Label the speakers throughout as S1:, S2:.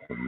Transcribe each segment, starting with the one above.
S1: Good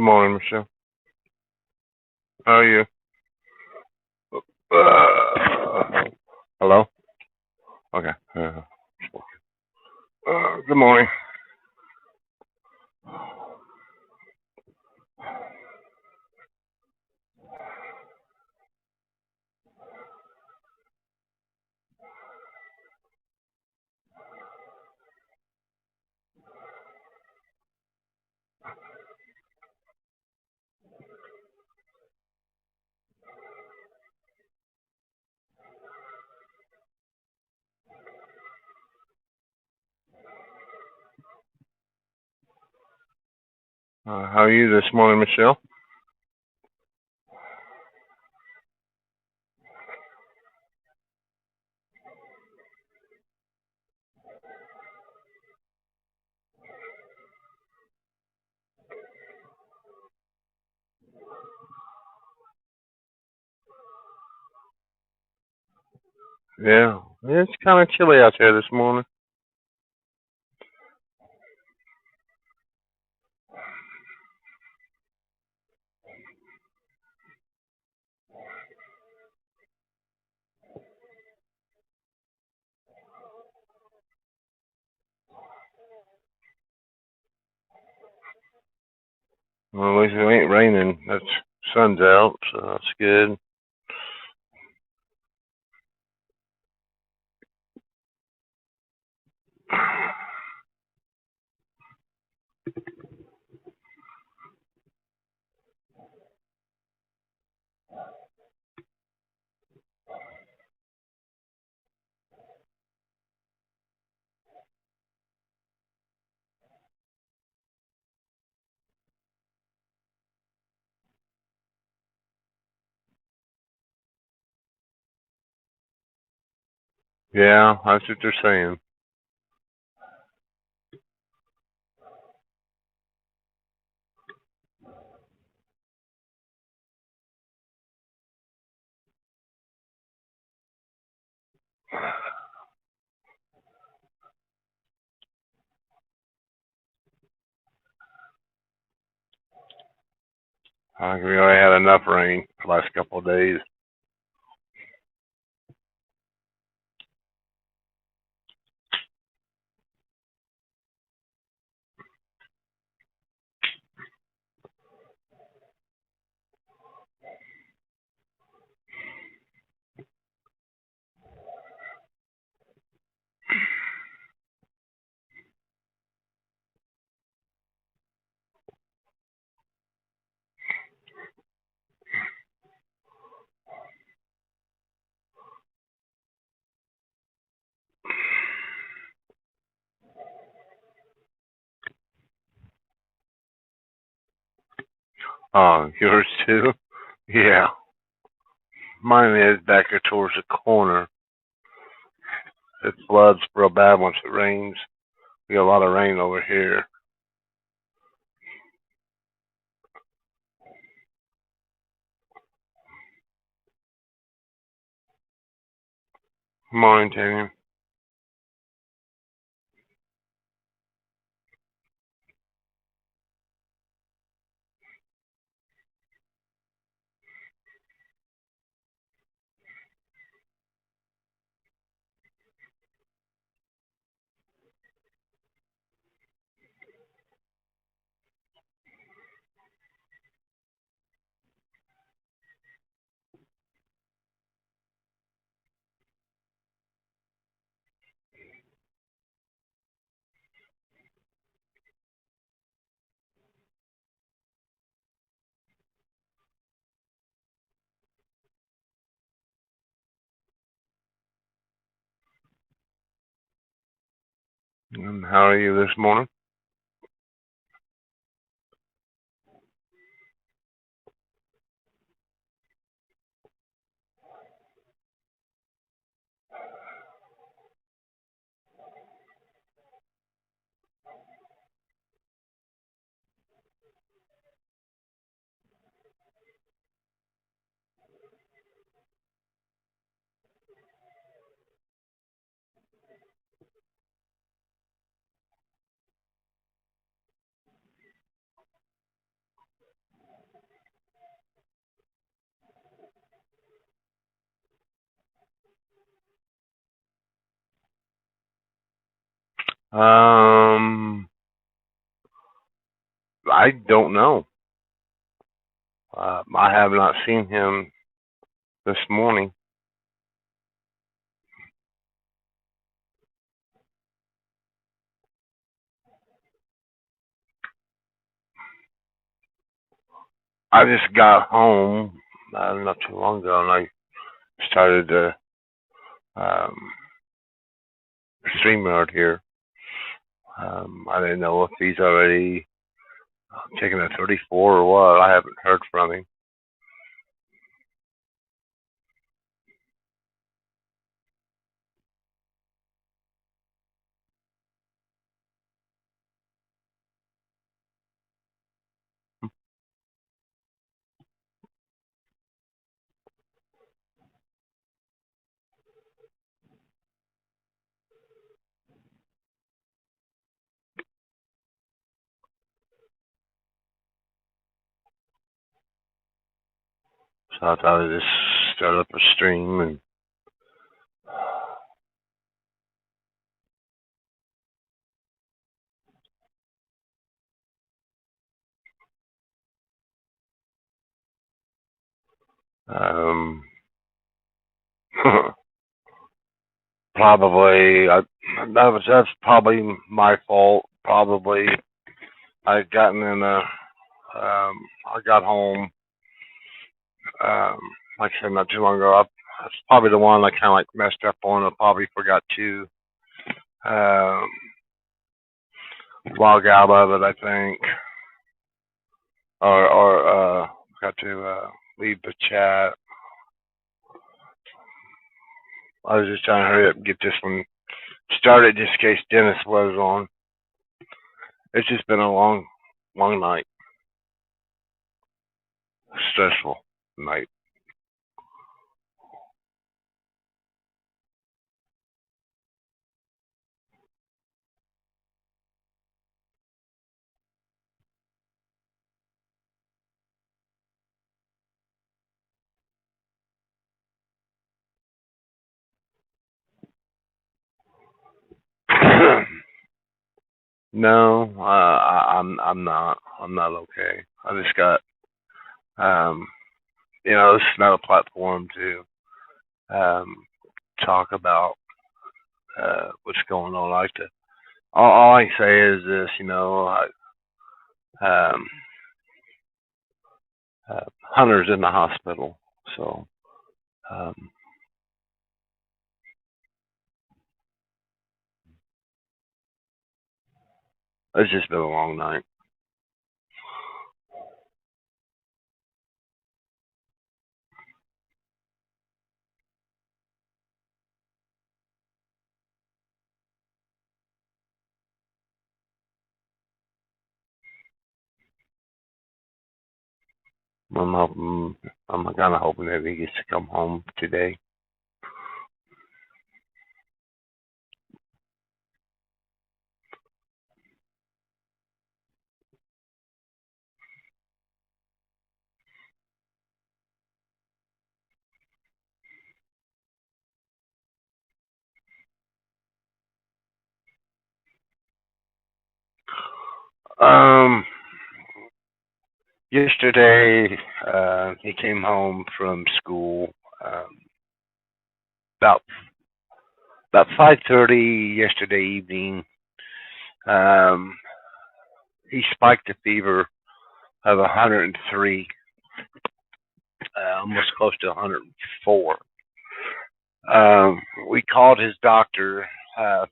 S1: morning, Michelle. How are you? Hello? Okay. Good morning. How are you this morning, Michelle? Yeah. It's kind of chilly out there this morning. Well, at least it ain't raining. That's Sun's out, so that's good. Yeah, that's what they're saying. I think we already had enough rain the last couple of days. Oh, yours too? Yeah. Mine is back here towards the corner. It floods real bad once it rains. We got a lot of rain over here. Morning, Tanya. And how are you this morning? I don't know. I have not seen him this morning. I just got home not too long ago, and I started the um, StreamYard here. I didn't know if he's already taken a 34 or what. I haven't heard from him. So I thought I'd just start up a stream and Um, probably that's probably my fault. Probably I gotten in a I got home um like I said not too long ago. That's probably the one I kind of like messed up on. I probably forgot to um log out of it. I think or got to leave the chat. I was just trying to hurry up and get this one started just in case Dennis was on. It's just been a long night, stressful night. No, I'm not. I'm not okay. I just got um, this is not a platform to um talk about what's going on. I like to. All I can say is this. Um, Hunter's in the hospital, so um, it's just been a long night. I'm hoping, I'm kind of hoping that he gets to come home today. Um, Yesterday, he came home from school about 5:30 yesterday evening. Um, he spiked a fever of 103, almost close to 104. We called his doctor. Uh,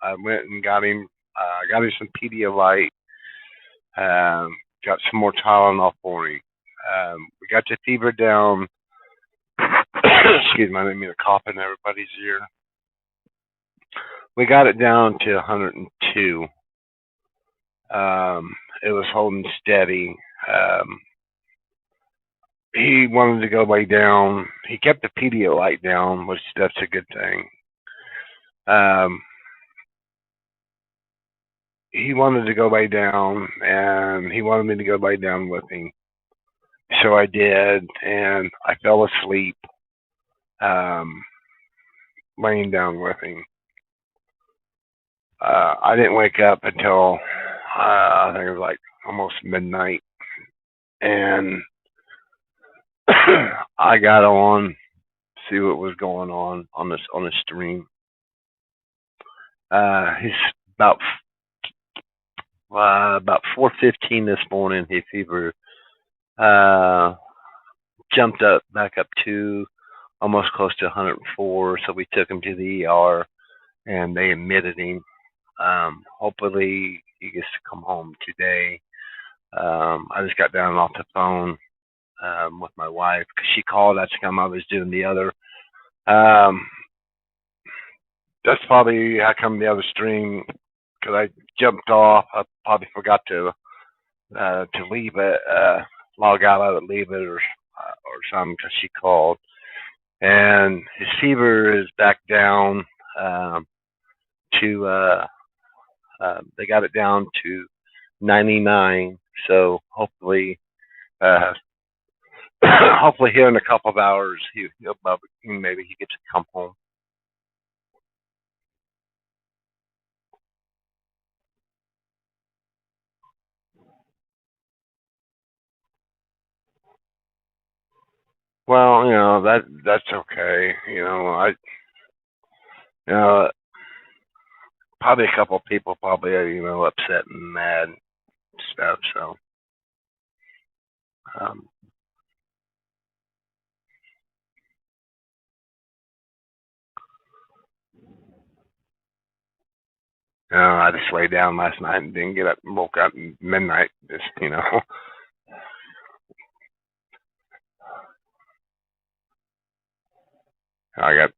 S1: I went and got him some Pedialyte. Got some more Tylenol for him. We got the fever down. Excuse me, I didn't mean to cough in everybody's ear. We got it down to 102. It was holding steady. Um, he wanted to go lay down. He kept the Pedialyte down, which that's a good thing. Um, he wanted to go lay down, and he wanted me to go lay down with him. So I did, and I fell asleep um, laying down with him. I didn't wake up until I think it was like almost midnight, and I got on see what was going on this on the stream. He's about 4:15 this morning. His fever uh, jumped up back up to almost close to 104. So we took him to the ER and they admitted him. Hopefully he gets to come home today. I just got down off the phone with my wife because she called. That's come. I was doing the other. Um, that's probably how come the other stream because I jumped off. I probably forgot to leave it, log out of it, leave it, or something because she called. And his fever is back down um, to. They got it down to 99. So hopefully, uh, hopefully here in a couple of hours, maybe he gets to come home. Well, that's okay. You know, probably a couple of people probably upset and mad and stuff. So, um, I just lay down last night and didn't get up and woke up at midnight. Just I got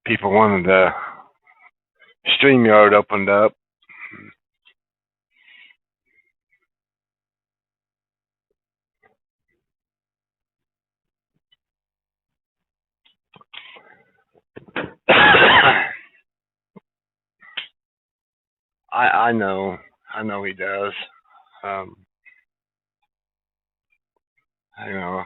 S1: people wanted the StreamYard opened up. I know, he does. Um, you know,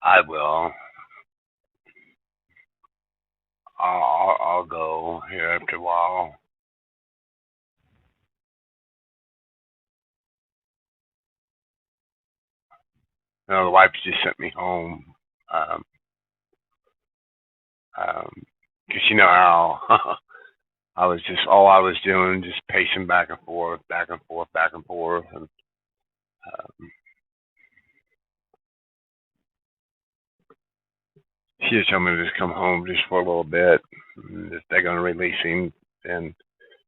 S1: I will. I'll go here after a while. The wife just sent me home. Um, 'Cause you know how I was just all I was doing just pacing back and forth, back and forth, back and forth, and um, she just told me to just come home just for a little bit. And if they're gonna release him, then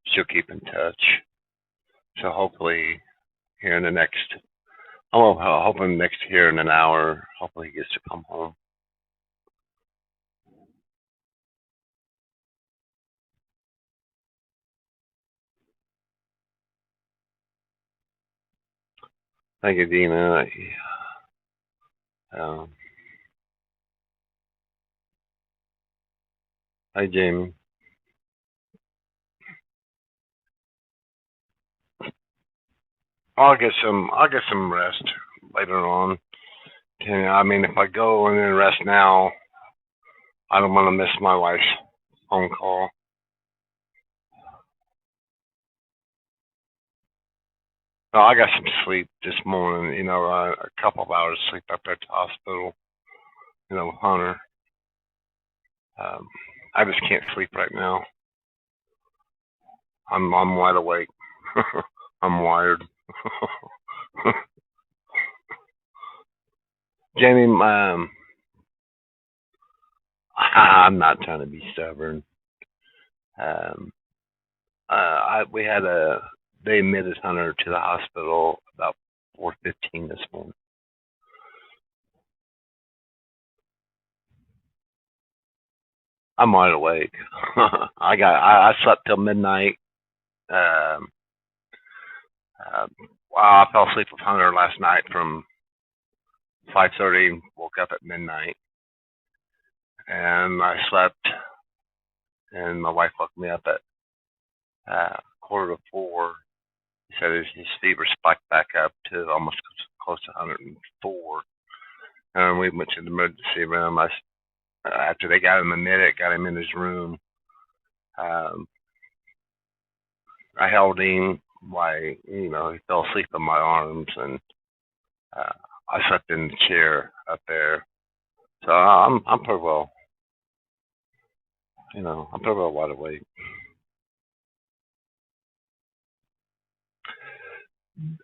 S1: she'll keep in touch. So hopefully here in the next, I'm hoping next here in an hour, hopefully he gets to come home. Thank you, Dina. Um, Hi, Jamie. I'll get some rest later on. I mean, if I go and then rest now, I don't want to miss my wife's phone call. No, I got some sleep this morning. A couple of hours sleep up at the hospital. With Hunter. Um, I just can't sleep right now. I'm wide awake. I'm wired. Jamie, I'm not trying to be stubborn. Um, we had they admitted Hunter to the hospital about 4:15 this morning. I'm wide awake. I slept till midnight. Um, wow, I fell asleep with Hunter last night from 5:30. Woke up at midnight, and I slept. And my wife woke me up at 4:45. He said his fever spiked back up to almost close to 104. And we went to the emergency room. After they got him admitted, got him in his room. Um, I held him while he fell asleep in my arms, and uh, I slept in the chair up there. So I'm pretty well, I'm pretty well wide awake.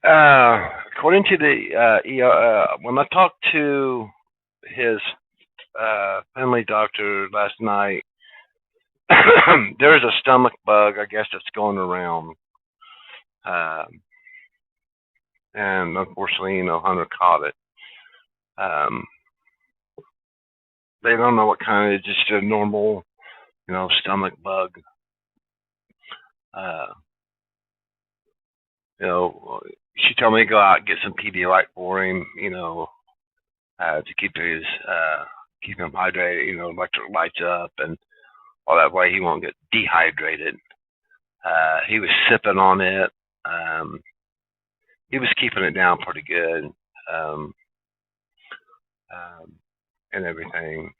S1: According to the when I talked to his family doctor last night, there's a stomach bug, I guess, that's going around, um, and unfortunately, Hunter caught it. Um, they don't know what kind. It's just a normal, stomach bug. Uh, she told me to go out and get some Pedialyte for him. to keep him hydrated. Electrolytes up and all that way he won't get dehydrated. He was sipping on it. Um, he was keeping it down pretty good, um, um, and everything.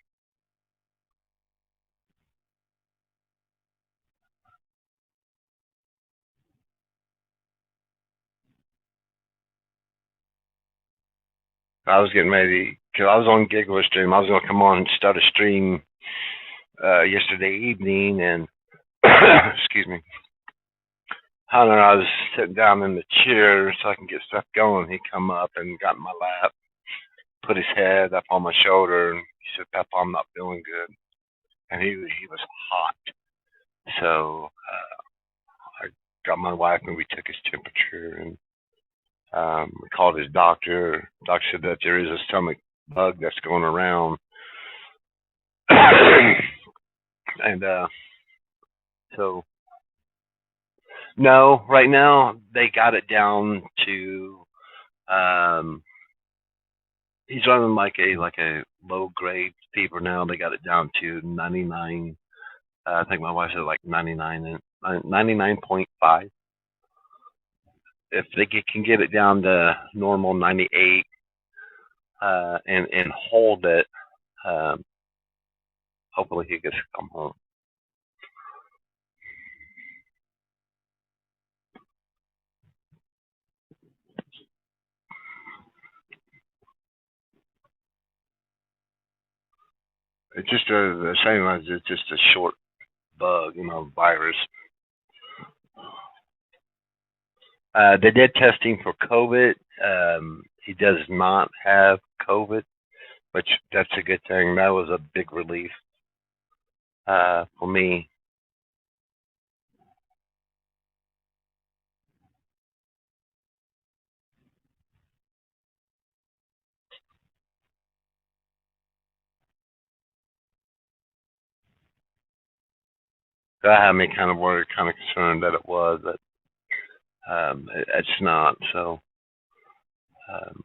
S1: I was getting ready because I was on Giggler stream. I was going to come on and start a stream yesterday evening, and excuse me, Hunter. I was sitting down in the chair so I can get stuff going. He come up and got in my lap, put his head up on my shoulder, and he said, "Papa, I'm not feeling good." And he was hot, so I got my wife and we took his temperature and we called his doctor. Doctor said that there is a stomach bug that's going around, and so no, right now they got it down to he's running like a low grade fever now. They got it down to 99. I think my wife said like 99 and 99.5. If they can get it down to normal 98 and hold it, um, hopefully he gets to come home. It's just the same as it's just a short bug, virus. They did testing for COVID. He does not have COVID, which that's a good thing. That was a big relief for me. That had me kind of worried, kind of concerned that it was, but it's not. So um,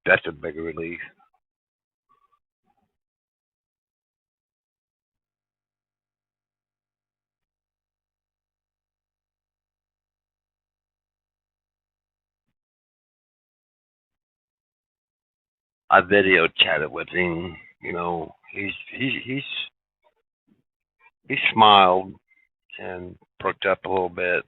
S1: that's a big relief. I video chatted with him. He smiled and perked up a little bit.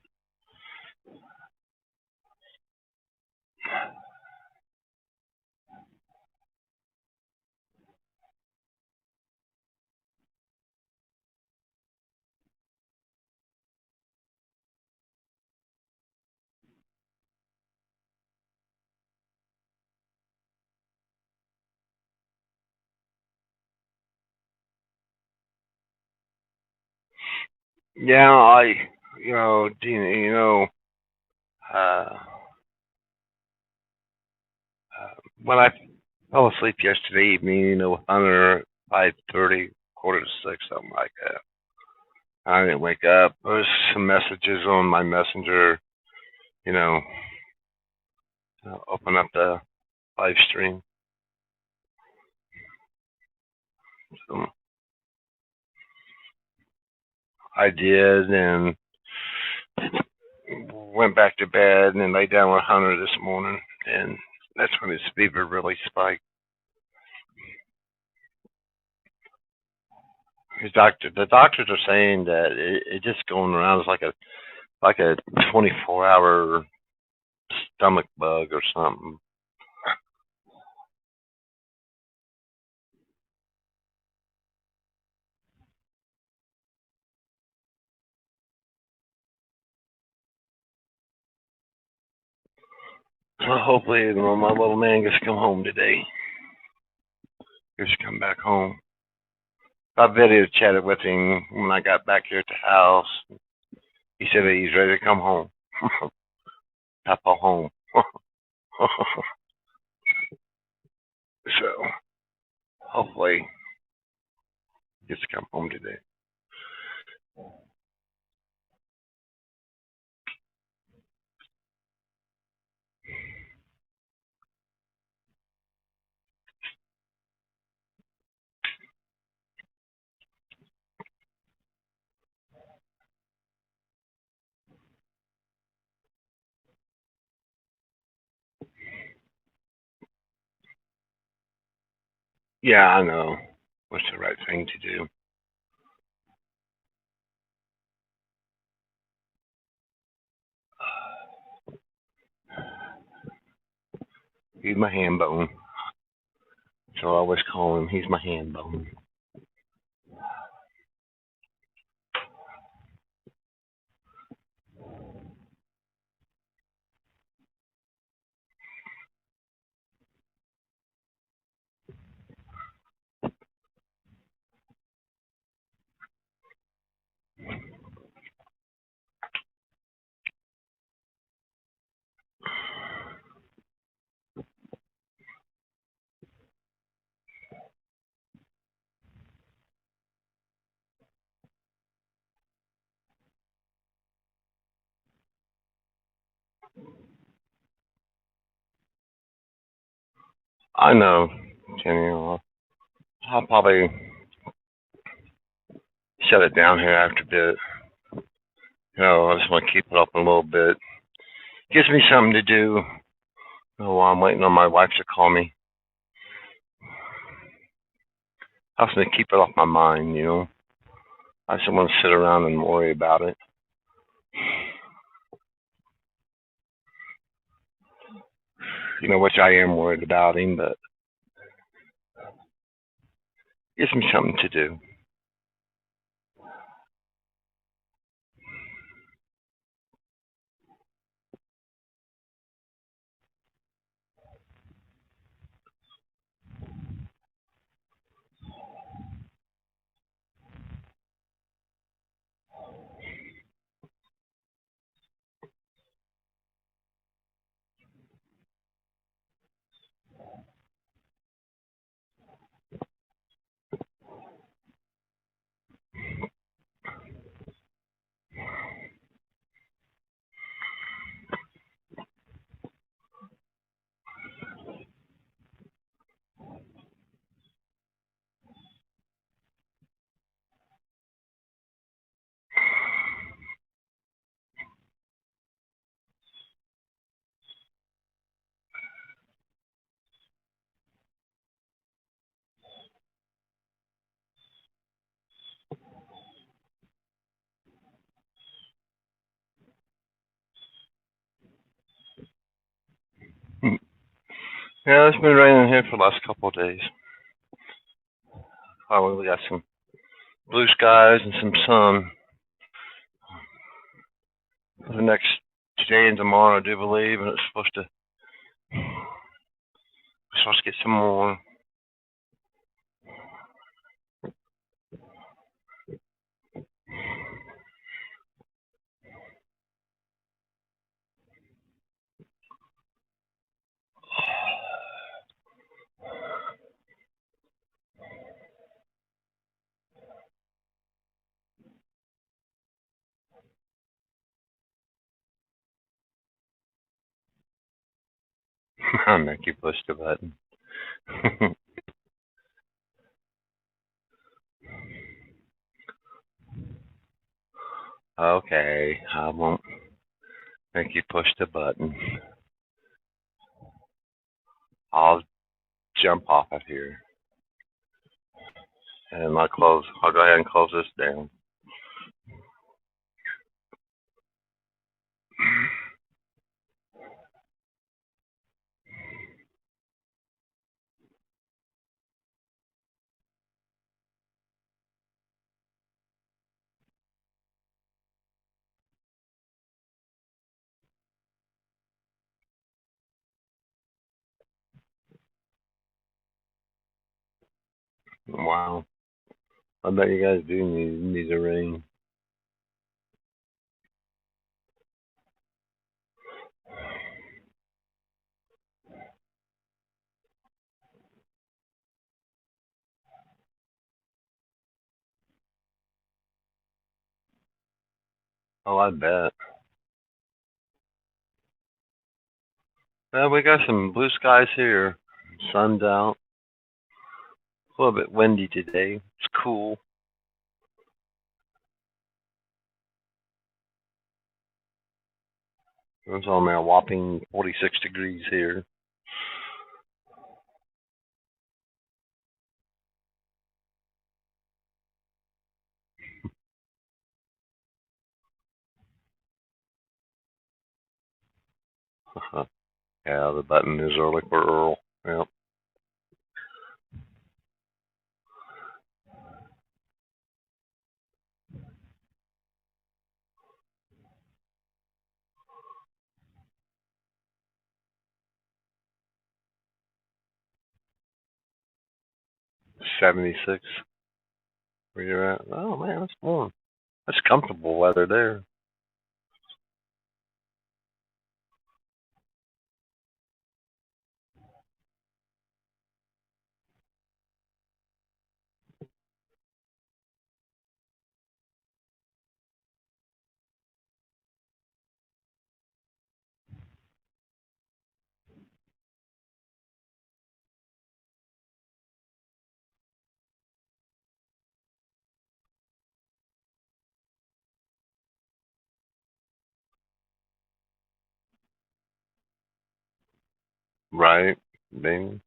S1: Yeah, Dina, uh, when I fell asleep yesterday evening, with Hunter 5:30, quarter to six, something like that. I didn't wake up. There was some messages on my messenger, you know, open up the live stream. So I did, and went back to bed and then lay down with Hunter this morning, and that's when his fever really spiked. The doctors are saying that it just going around is like a 24-hour stomach bug or something. So hopefully, my little man gets to come home today. Gets to come back home. I video chatted with him when I got back here at the house. He said that he's ready to come home. Papa home. So hopefully he gets to come home today. Yeah, I know. What's the right thing to do? He's my hand bone. So I always call him. He's my hand bone. I know, Jenny. I'll probably shut it down here after a bit. I just want to keep it up a little bit. Gives me something to do while I'm waiting on my wife to call me. Helps me keep it off my mind. I just don't want to sit around and worry about it. Which I am worried about him, but gives me something to do. Yeah, it's been raining here for the last couple of days. Oh, we got some blue skies and some sun for the next today and tomorrow, I do believe, and it's supposed to get some more. I'll make you push the button. Okay, I won't make you push the button. I'll jump off of here. And I'll go ahead and close this down. Wow. I bet you guys do need the rain. Oh, I bet. Well, we got some blue skies here. Sun's out. A little bit windy today. It's cool. It's only a whopping 46 degrees here. Yeah, the button is early for Earl. Yep. 76 where you're at. Oh man, that's warm. That's comfortable weather there. Right. Bing.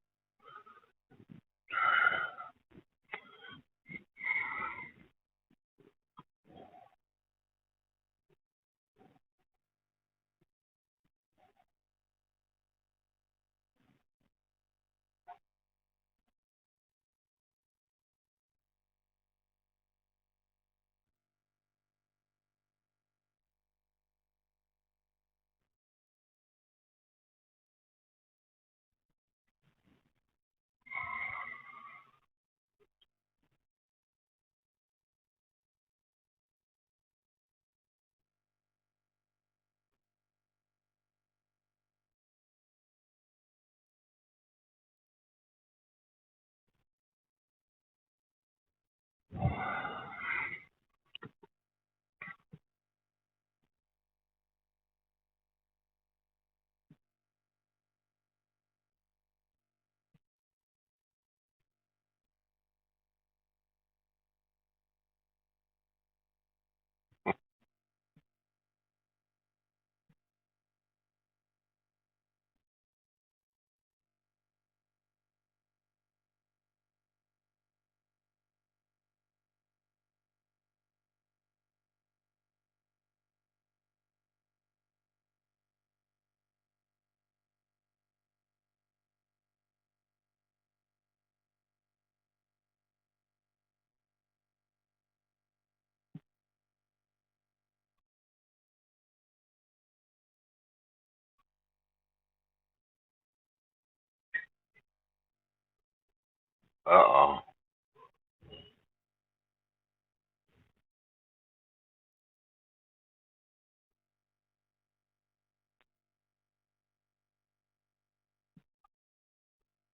S1: Uh-oh.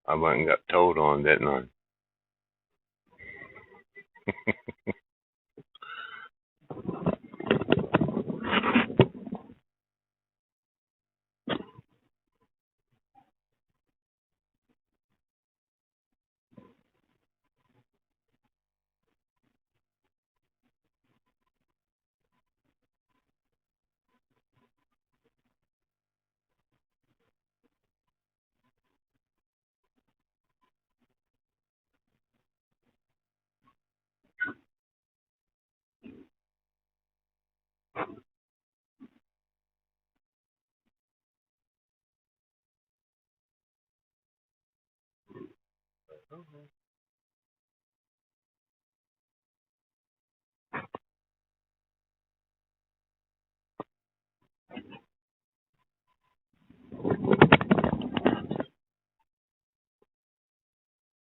S1: I went and got told on, didn't I?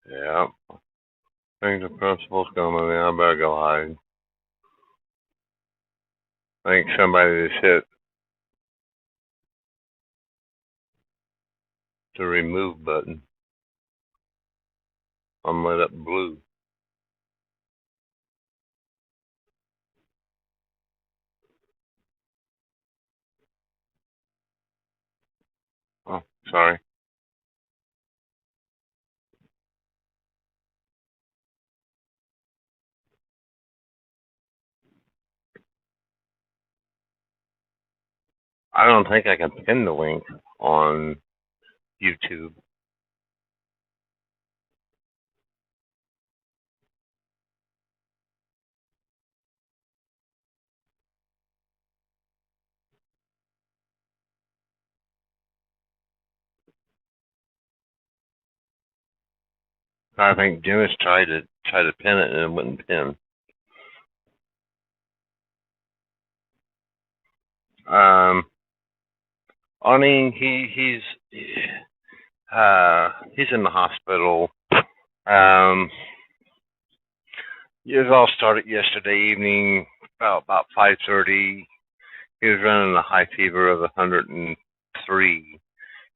S1: Yeah. I think the principal's coming in. I better go hide. I think somebody just hit the remove button. I'm lit up blue. Oh, sorry. I don't think I can pin the link on YouTube. I think Dennis tried to pin it and it wouldn't pin. Arnie, he's in the hospital. It all started yesterday evening, about 5:30. He was running a high fever of 103.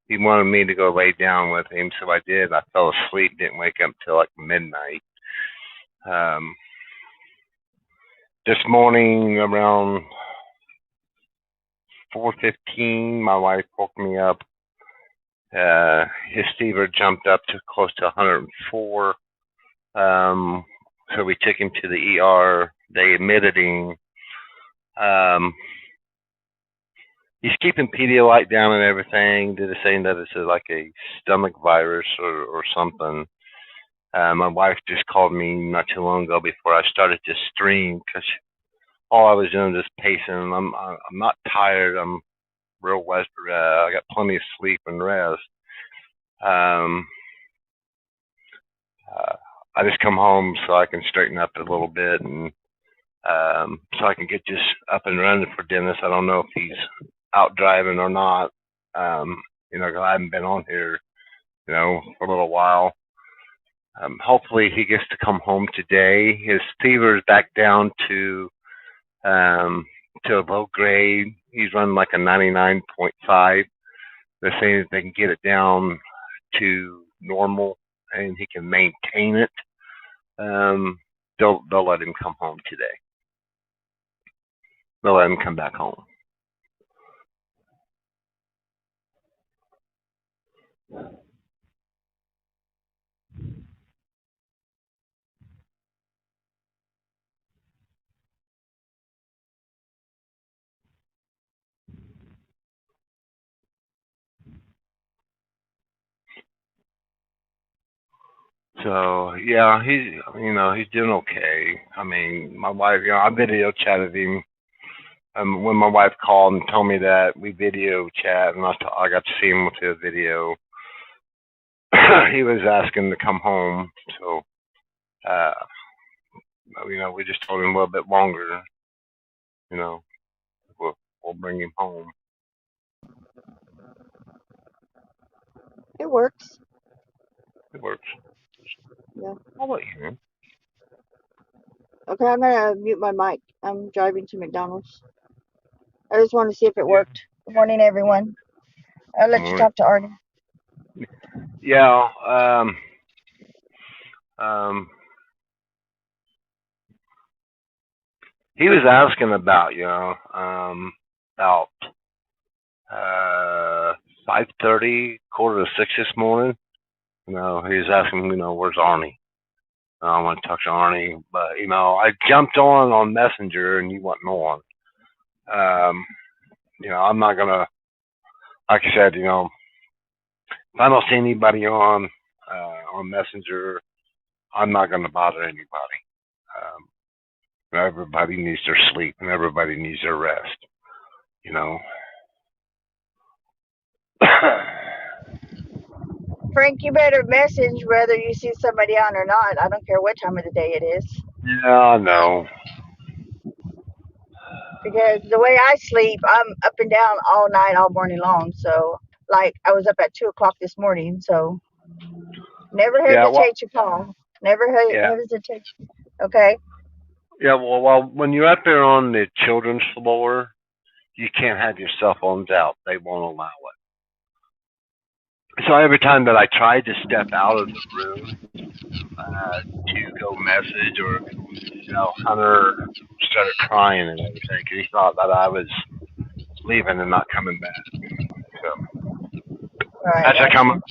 S1: He wanted me to go lay down with him, so I did. I fell asleep, didn't wake up till like midnight. This morning around 4:15, my wife woke me up. His fever jumped up to close to 104. So we took him to the ER. They admitted him. He's keeping Pedialyte down and everything. They're saying that it's like a stomach virus or something. My wife just called me not too long ago before I started to stream because all I was doing was pacing. I'm not tired. I'm real west. I got plenty of sleep and rest. I just come home so I can straighten up a little bit and so I can get this up and running for Dennis. I don't know if he's out driving or not. You know, 'cause I haven't been on here, you know, for a little while. Hopefully he gets to come home today. His fever is back down to low grade. He's running like a 99.5. They're saying that they can get it down to normal and he can maintain it. They'll let him come home today. They'll let him come back home. So yeah, he's doing okay. I mean, my wife, I video chatted him. When my wife called and told me that, we video chat, and I got to see him with the video. He was asking to come home, so we just told him a little bit longer. You know, we'll bring him home.
S2: It works.
S1: It works.
S2: Yeah.
S1: How about you?
S2: Okay, I'm gonna mute my mic. I'm driving to McDonald's. I just want to see if it worked. Good morning, everyone. I'll let you talk to Arnie.
S1: Yeah. He was asking about, about 5:30, 5:45 this morning. He was asking, where's Arnie? I want to talk to Arnie, but I jumped on Messenger and you wasn't on. I'm not gonna, like I said, if I don't see anybody on Messenger, I'm not gonna bother anybody. Everybody needs their sleep and everybody needs their rest.
S2: Frank, you better message whether you see somebody on or not. I don't care what time of the day it is.
S1: Yeah, I know.
S2: Because the way I sleep, I'm up and down all night, all morning long. So, like, I was up at 2 o'clock this morning. So, never hesitate to call. Never hesitate. Okay.
S1: Yeah, well, when you're up there on the children's floor, you can't have your cell phones out. They won't allow it. So every time that I tried to step out of the room to go message or, Hunter started crying and everything because he thought that I was leaving and not coming back. So that's how come,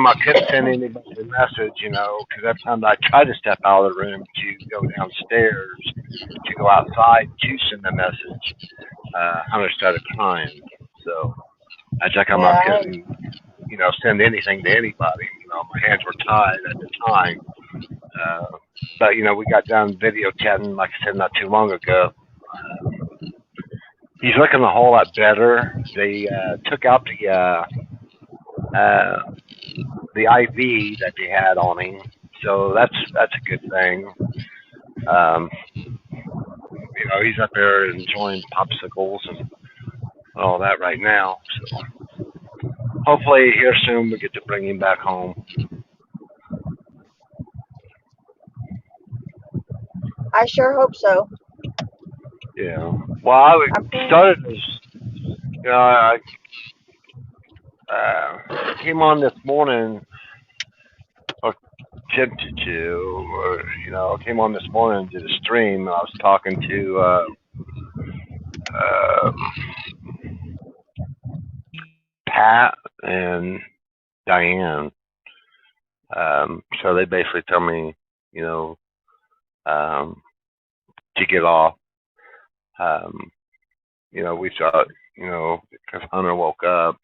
S1: I couldn't send anybody a message, because every time I tried to step out of the room to go downstairs to go outside to send a message, Hunter started crying. So that's how come I couldn't, send anything to anybody. My hands were tied at the time. But we got done video chatting, like I said, not too long ago. He's looking a whole lot better. They took out the IV that they had on him. So that's a good thing. He's up there enjoying popsicles and all that right now. So hopefully here soon we get to bring him back home.
S2: I sure hope so.
S1: Yeah. Well, I started this. I came on this morning, or attempted to, or came on this morning and did a stream. I was talking to Pat and Diane. So they basically tell me, to get off. We thought, because Hunter woke up,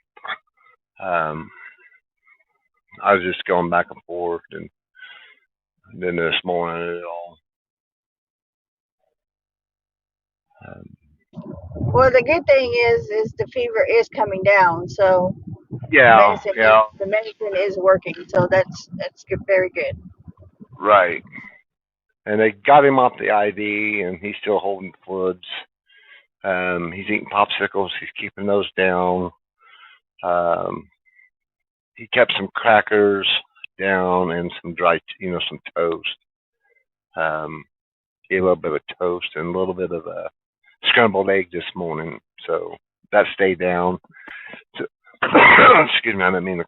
S1: I was just going back and forth, and then this morning it all.
S2: Well, the good thing is the fever is coming down, so
S1: yeah,
S2: the medicine is working, so that's good, very good.
S1: Right. And they got him off the IV, and he's still holding fluids. He's eating popsicles. He's keeping those down. He kept some crackers down and some dry, some toast. He ate a little bit of toast and a little bit of a scrambled egg this morning, so that stayed down. So, excuse me, I didn't mean to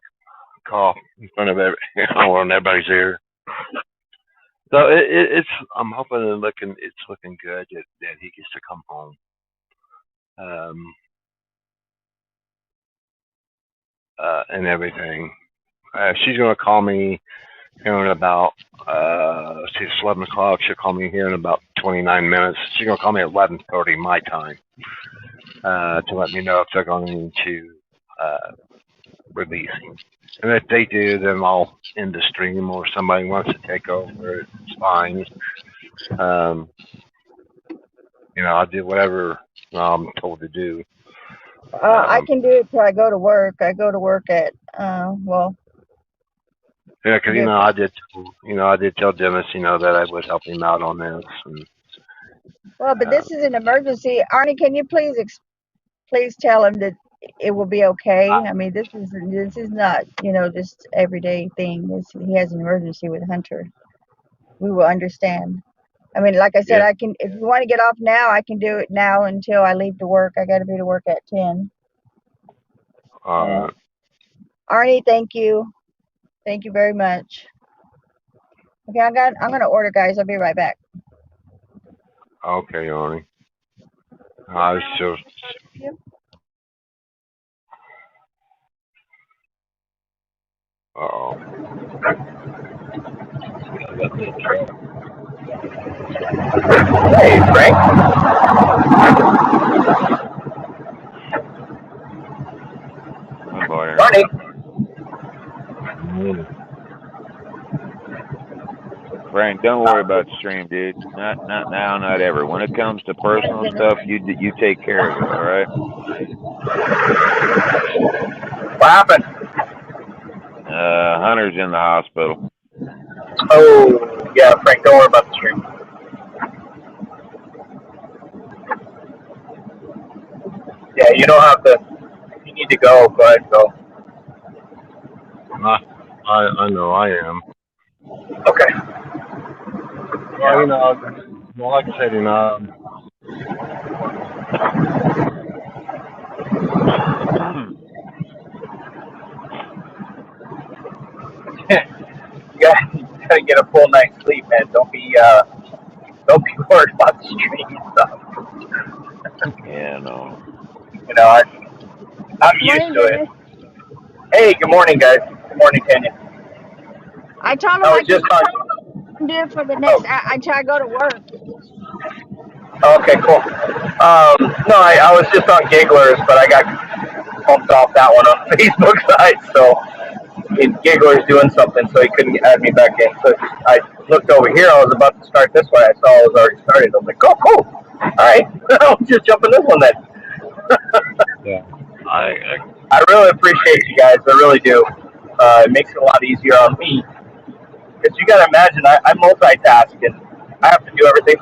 S1: cough in front of everybody's ear. So it's. I'm hoping and it's looking good that he gets to come home. And everything. She's gonna call me here in about. It's 11 o'clock. She'll call me here in about 29 minutes. She's gonna call me at 11:30 my time to let me know if they're going to release him. And if they do, then I'll end the stream, or somebody wants to take over. It's fine. I'll do whatever I'm told to do.
S2: I can do it till I go to work. I go to work at well.
S1: Yeah, because I did tell Dennis, that I would help him out on this. And,
S2: well, but this is an emergency. Arnie, can you please tell him that it will be okay? I mean, this is not just everyday thing. He has an emergency with Hunter. We will understand. I mean, like I said, I can. If you want to get off now, I can do it now until I leave to work. I got to be to work at 10. Arnie, thank you. Thank you very much. Okay, I'm gonna order, guys. I'll be right back.
S1: Okay, Arnie. I was just. Uh-oh.
S3: Hey, Frank.
S4: Oh boy.
S3: Arnie.
S4: Frank, don't worry about the stream, dude. Not now, not ever. When it comes to personal stuff, you take care of it, all right?
S3: What happened?
S4: Hunter's in the hospital.
S3: Oh, yeah, Frank, don't worry about the stream. Yeah, you don't have to. If you need to go ahead, go.
S1: I know I am.
S3: Okay.
S1: Well, like I said,
S3: you gotta get a full night's sleep, man. Don't be worried about the stream stuff.
S4: Yeah, no.
S3: I'm used to it. Hey, good morning, guys. Good morning, Tanya.
S2: I told him I was just do it for the next. I try to go to work.
S3: Okay, cool. No, I was just on Gigglers, but I got bumped off that one on the Facebook side. So Giggler's doing something, so he couldn't add me back in. So I looked over here. I was about to start this one. I saw it was already started. I was like, oh, cool. All right. I'll just jump in this one then.
S1: Yeah.
S3: I really appreciate you guys. I really do. It makes it a lot easier on me. Because you got to imagine, I multitask and I have to do everything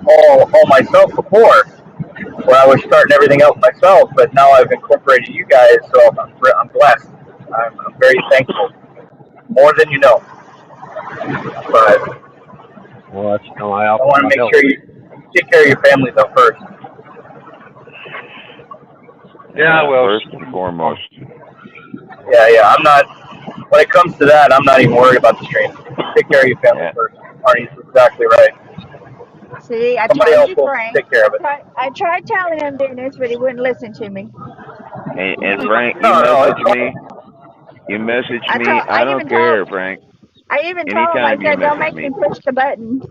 S3: all myself before, where I was starting everything out myself. But now I've incorporated you guys, so I'm blessed. I'm very thankful, more than you know. But
S1: Well, that's how I
S3: I want to make
S1: help.
S3: sure you take care of your family though first.
S1: Yeah, well,
S4: first and foremost.
S3: Yeah. I'm not. When it comes to that, I'm not even worried about the stream. Take care of your family first. Arnie's exactly right.
S2: See, I
S3: Somebody
S2: told
S3: else
S2: you,
S3: will
S2: Frank.
S3: take care of it.
S2: I tried telling him, Dennis, but he wouldn't listen to me.
S4: And Frank, you
S3: No,
S4: message
S3: it's
S4: me. You message me. I don't care, Frank.
S2: I even told him, I
S4: Anytime you
S2: said, don't
S4: message
S2: make me
S4: me.
S2: push the button.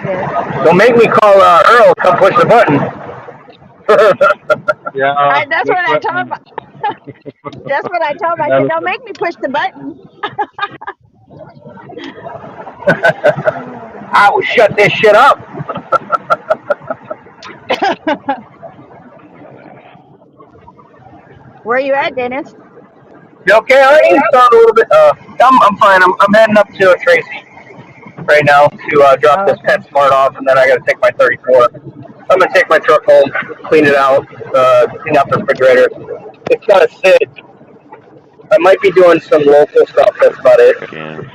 S2: Yes.
S3: Don't make me call Earl. Come push the button.
S1: yeah,
S2: That's what I told him. That's what I told him. I said, don't make me push the button.
S3: I will shut this shit up.
S2: Where you at, Dennis?
S3: You okay, Arnie? Sound a little bit. I'm fine. I'm heading up to Tracy right now to drop
S2: Oh,
S3: this
S2: okay.
S3: Pet Smart off, and then I got to take my 34. I'm gonna take my truck home, clean it out, clean out the refrigerator. It's gotta sit. I might be doing some local stuff. That's about it.
S4: Again.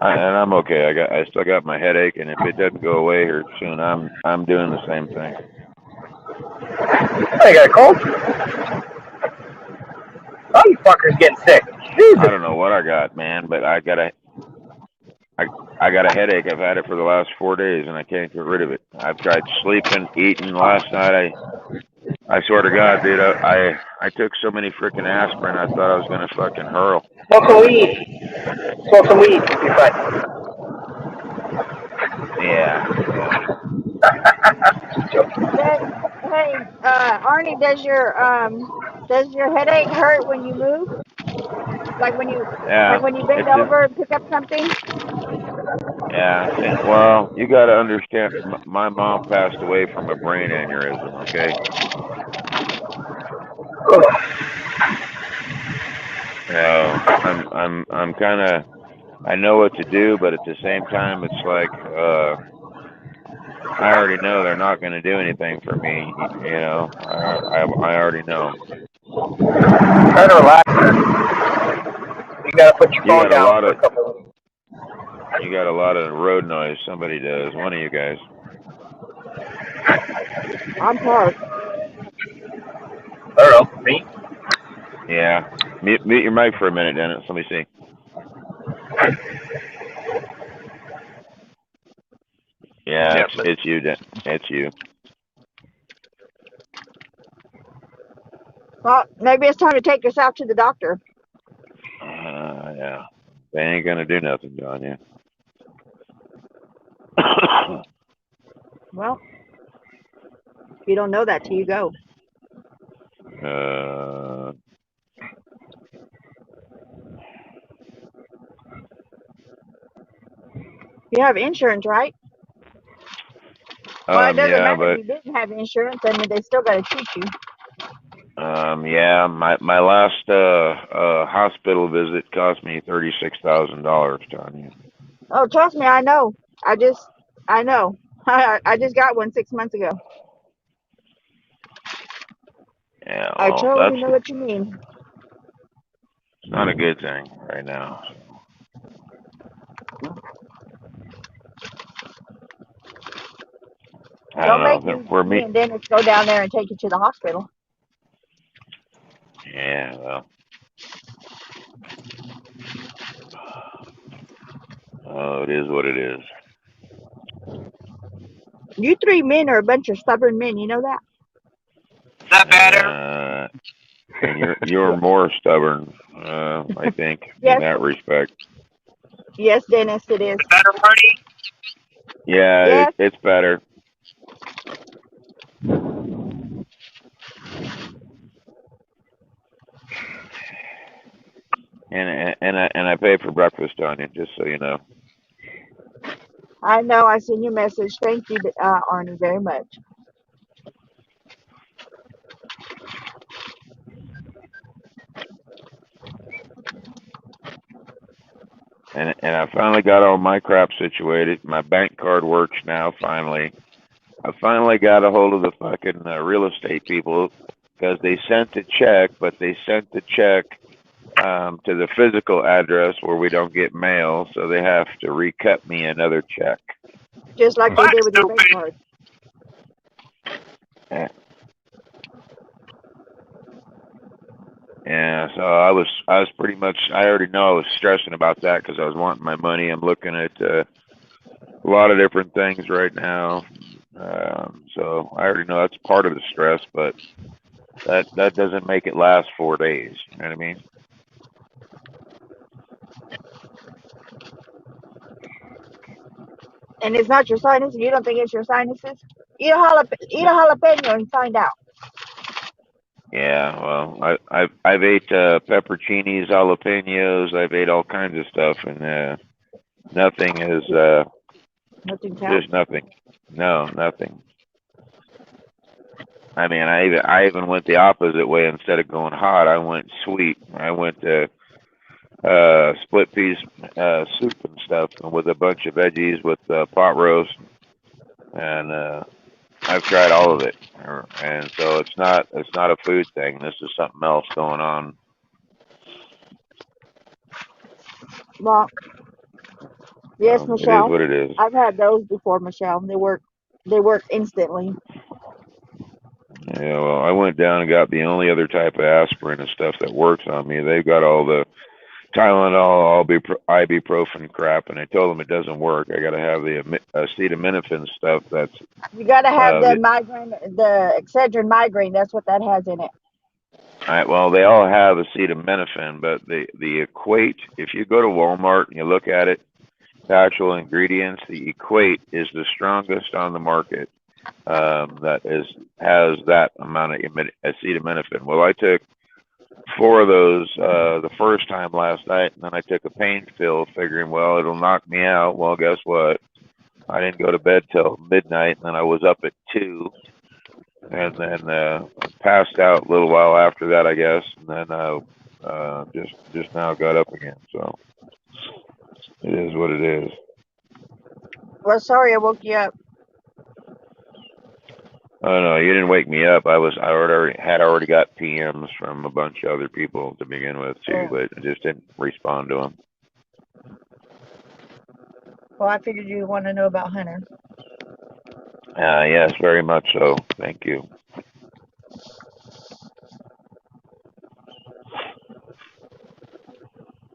S4: And I'm okay. I still got my headache, and if it doesn't go away here soon, I'm doing the same thing.
S3: I got a cold. Oh, you fuckers getting sick. Jesus.
S4: I don't know what I got, man, but I got a headache. I've had it for the last 4 days, and I can't get rid of it. I've tried sleeping, eating. Last night, I swear to God, dude, I took so many freaking aspirin, I thought I was gonna fucking hurl.
S3: Smoke some weed. Smoke some weed. You're fine.
S4: Yeah.
S2: Hey, Arnie, does your headache hurt when you move? Like when you bend over and pick up something?
S4: Yeah. Well, you got to understand. My mom passed away from a brain aneurysm. Okay. I'm kind of. I know what to do, but at the same time, it's like I already know they're not going to do anything for me. You know, I already know.
S3: Try to relax. You gotta put your phone down for a couple of minutes.
S4: You got a lot of road noise. Somebody does. One of you guys.
S2: I'm parked.
S3: I don't know. Me?
S4: Yeah. Mute your mic for a minute, Dennis. Let me see. Yeah, it's you, Dennis. It's you.
S2: Well, maybe it's time to take us out to the doctor.
S4: Yeah. They ain't gonna do nothing, John. Yeah.
S2: Well, you don't know that till you go. You have insurance, right? Well, it doesn't matter if you didn't have insurance. I mean, they still got to treat you.
S4: Yeah. My last hospital visit cost me $36,000, Tanya.
S2: Oh, trust me, I know. I know. I just got one 6 months ago.
S4: Yeah. Well,
S2: I totally know what you mean.
S4: It's not a good thing right now.
S2: Don't make me and Dennis go down there and take you to the hospital.
S4: Yeah, well. Oh, it is what it is.
S2: You three men are a bunch of stubborn men. You know that?
S3: Is that better?
S4: And you're more stubborn, I think,
S2: yes.
S4: in that respect.
S2: Yes, Dennis, it is.
S3: Better, Marty?
S4: Yeah,
S2: yes.
S4: It's better. And I pay for breakfast on you, just so you know.
S2: I know. I seen your message. Thank you, Arnie, very much.
S4: And I finally got all my crap situated. My bank card works now. Finally, I finally got a hold of the fucking real estate people because they sent a check, but they sent the check to the physical address where we don't get mail, so they have to recut me another check.
S2: Just like they did with your bank card.
S4: Yeah, so I was pretty much, I already know I was stressing about that because I was wanting my money. I'm looking at a lot of different things right now. So I already know that's part of the stress, but that doesn't make it last 4 days. You know what I mean?
S2: And it's not your sinus. You don't think it's your sinuses? Eat a jalapeno and find out.
S4: Yeah, well, I've ate pepperoncinis, jalapenos. I've ate all kinds of stuff, and nothing is
S2: Nothing counts.
S4: just nothing. No, nothing. I mean, I even went the opposite way. Instead of going hot, I went sweet. I went to split piece soup and stuff, and with a bunch of veggies with pot roast, and I've tried all of it, and so it's not a food thing. This is something else going on.
S2: Well, yes, Michelle.
S4: It is what it is.
S2: I've had those before, Michelle. They work instantly.
S4: Yeah, well, I went down and got the only other type of aspirin and stuff that works on me. They've got all the Tylenol, ibuprofen crap, and I told them it doesn't work. I got to have the acetaminophen stuff. That's
S2: You got to have the migraine, the Excedrin migraine. That's what that has in it.
S4: All right, well, they all have acetaminophen, but the Equate, if you go to Walmart and you look at it, the actual ingredients, the Equate is the strongest on the market. That has that amount of acetaminophen. Well, I took 4 of those the first time last night, and then I took a pain pill, figuring, well, it'll knock me out. Well, guess what? I didn't go to bed till midnight, and then I was up at 2, and then passed out a little while after that, I guess, and then just now got up again. So it is what it is.
S2: Well, sorry I woke you up.
S4: Oh no, you didn't wake me up. I had already got PMs from a bunch of other people to begin with too, but I just didn't respond to them.
S2: Well, I figured you'd want to know about Hunter.
S4: Yes, very much so. Thank you.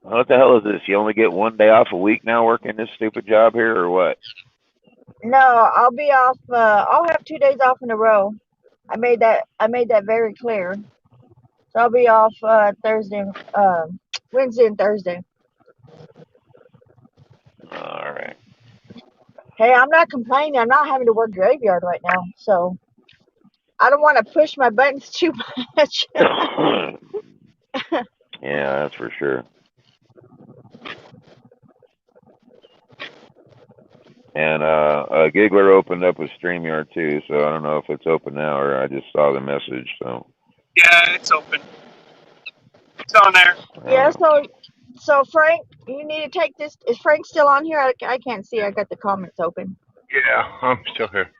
S4: What the hell is this? You only get 1 day off a week now working this stupid job here, or what?
S2: No, I'll be off. I'll have 2 days off in a row. I made that very clear. So I'll be off Wednesday and Thursday.
S4: All right.
S2: Hey, I'm not complaining. I'm not having to work graveyard right now, so I don't want to push my buttons too much.
S4: Yeah, that's for sure. And Giggler opened up with StreamYard too, so I don't know if it's open now or I just saw the message. So
S5: yeah, it's open. It's on there.
S2: Yeah. So Frank, you need to take this. Is Frank still on here? I can't see. I got the comments open.
S1: Yeah, I'm still here.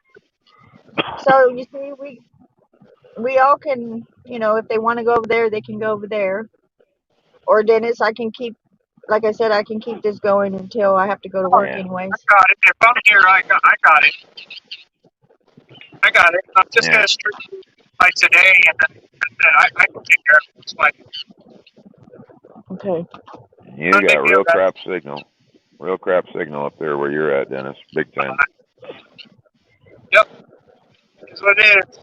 S2: So you see, we all can, if they want to go over there, they can go over there. Or Dennis, I can keep, like I said, I can keep this going until I have to go to work anyways.
S5: I got it. If I'm here, I got it. I got it. I'm just gonna stream by today, and then I can take care of it. It's fine.
S2: Okay.
S4: You got real crap signal. Real crap signal up there where you're at, Dennis. Big time.
S5: Yep. That's what it is.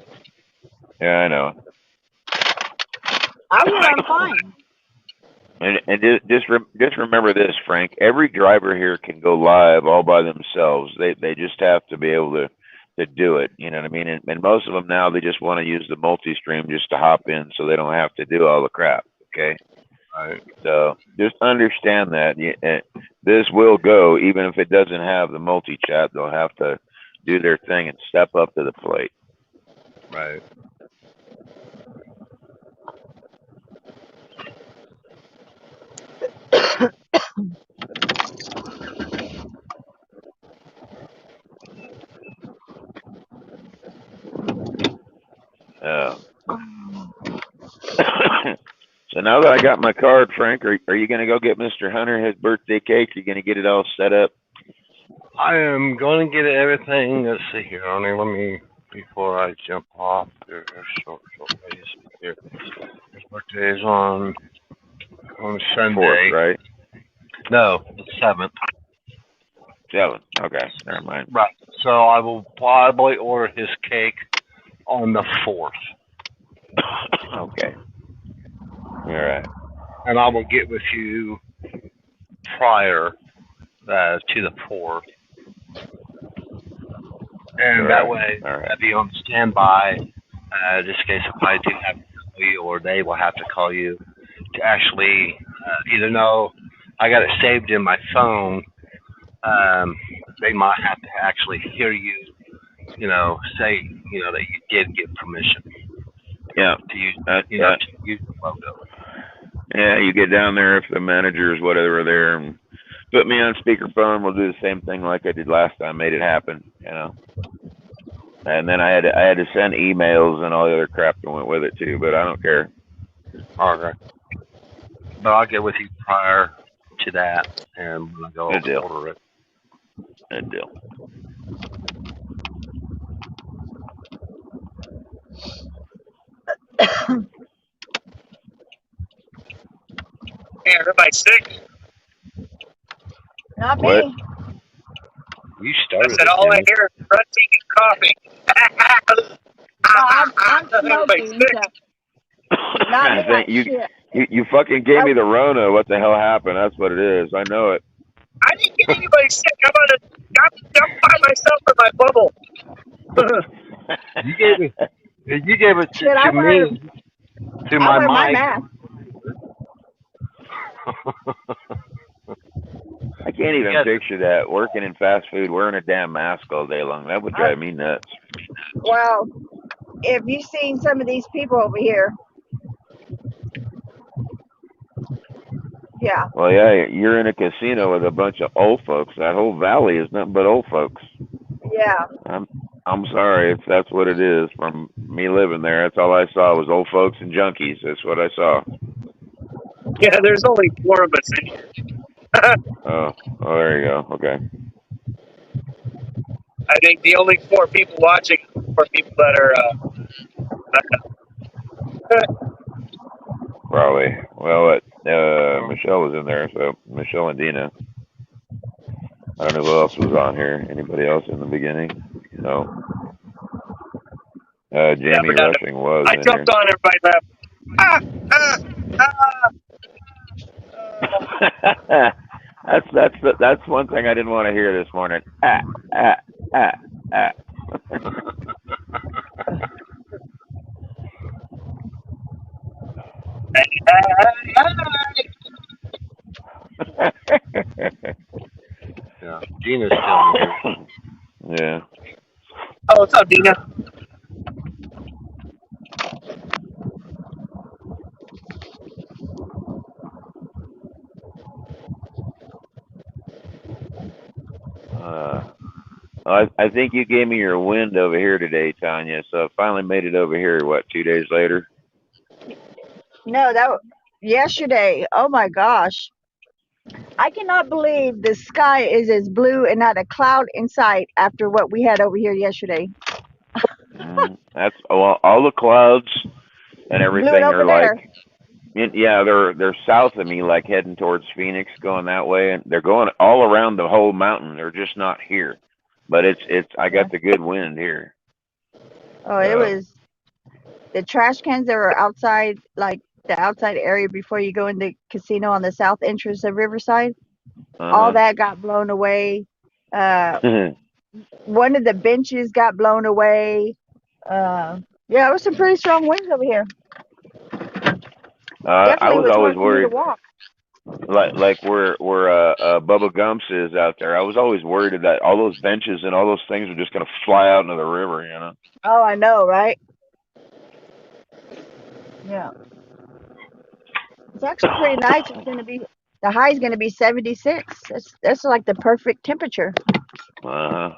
S4: Yeah, I know.
S2: I hear I'm fine.
S4: And just remember this, Frank. Every driver here can go live all by themselves. They just have to be able to do it. You know what I mean? And most of them now, they just want to use the multi-stream just to hop in so they don't have to do all the crap. Okay?
S1: Right.
S4: So just understand that. this will go, even if it doesn't have the multi-chat. They'll have to do their thing and step up to the plate.
S1: Right.
S4: So now that I got my card, Frank, are you going to go get Mr. Hunter his birthday cake? Are you going to get it all set up?
S1: I am going to get everything. Let's see here, Arnie. Let me, before I jump off, there's short ways here. His birthday is on Sunday.
S4: 4th, right?
S1: No, the 7th.
S4: 7th. Okay, never mind.
S1: Right. So I will probably order his cake on the 4th.
S4: Okay. All right.
S1: And I will get with you prior to the 4th. And that way, I'll be on standby, just in case if I do have to call you or they will have to call you to actually either know I got it saved in my phone. They might have to actually hear you, say, that you did get permission.
S4: Yeah.
S1: To use, to use the logo.
S4: Yeah, you get down there if the managers, whatever, are there, and put me on speakerphone. We'll do the same thing like I did last time. Made it happen, And then I had to send emails and all the other crap that went with it too. But I don't care.
S1: All right. But I'll get with you prior to that, and we'll go order it.
S4: Good deal.
S5: Hey, everybody's sick?
S2: Not me.
S4: What?
S1: You started.
S5: I said all I hear is grunting and coughing.
S2: I'm smoking. So not me.
S4: You fucking gave me the Rona. What the hell happened? That's what it is. I know it.
S5: I didn't get anybody sick. I'm by myself in my bubble.
S1: You gave it to me. To my mic.
S4: I can't even picture that, working in fast food, wearing a damn mask all day long. That would drive me nuts.
S2: Well, if you've seen some of these people over here. Yeah.
S4: Well, yeah, you're in a casino with a bunch of old folks. That whole valley is nothing but old folks.
S2: Yeah.
S4: I'm sorry if that's what it is. From me living there, that's all I saw was old folks and junkies. That's what I saw.
S5: Yeah, there's only 4 of us in here.
S4: Oh, there you go. Okay.
S5: I think the only 4 people watching are people that are.
S4: Probably. Well, Michelle was in there, so Michelle and Dina. I don't know who else was on here. Anybody else in the beginning? No. Jamie Rushing was.
S5: I jumped on, everybody left.
S4: That's one thing I didn't want to hear this morning.
S1: Yeah, Dina's still here.
S4: Yeah.
S5: Oh, what's up, Dina?
S4: I think you gave me your wind over here today, Tanya. So I finally made it over here. What, 2 days later?
S2: No, that was yesterday. Oh my gosh. I cannot believe the sky is as blue and not a cloud in sight after what we had over here yesterday.
S4: That's all the clouds and everything are like, yeah, they're south of me, like heading towards Phoenix, going that way, and they're going all around the whole mountain. They're just not here, but I got the good wind here.
S2: Oh, it was the trash cans that were outside, like the outside area before you go in the casino on the south entrance of Riverside. All that got blown away. One of the benches got blown away. Yeah, it was some pretty strong winds over here.
S4: I was always worried. like where Bubba Gumps is out there. I was always worried that all those benches and all those things were just going to fly out into the river, you know.
S2: Oh, I know, right? Yeah. It's actually pretty nice. It's gonna be the high is gonna be 76. That's like the perfect temperature.
S4: Uh-huh.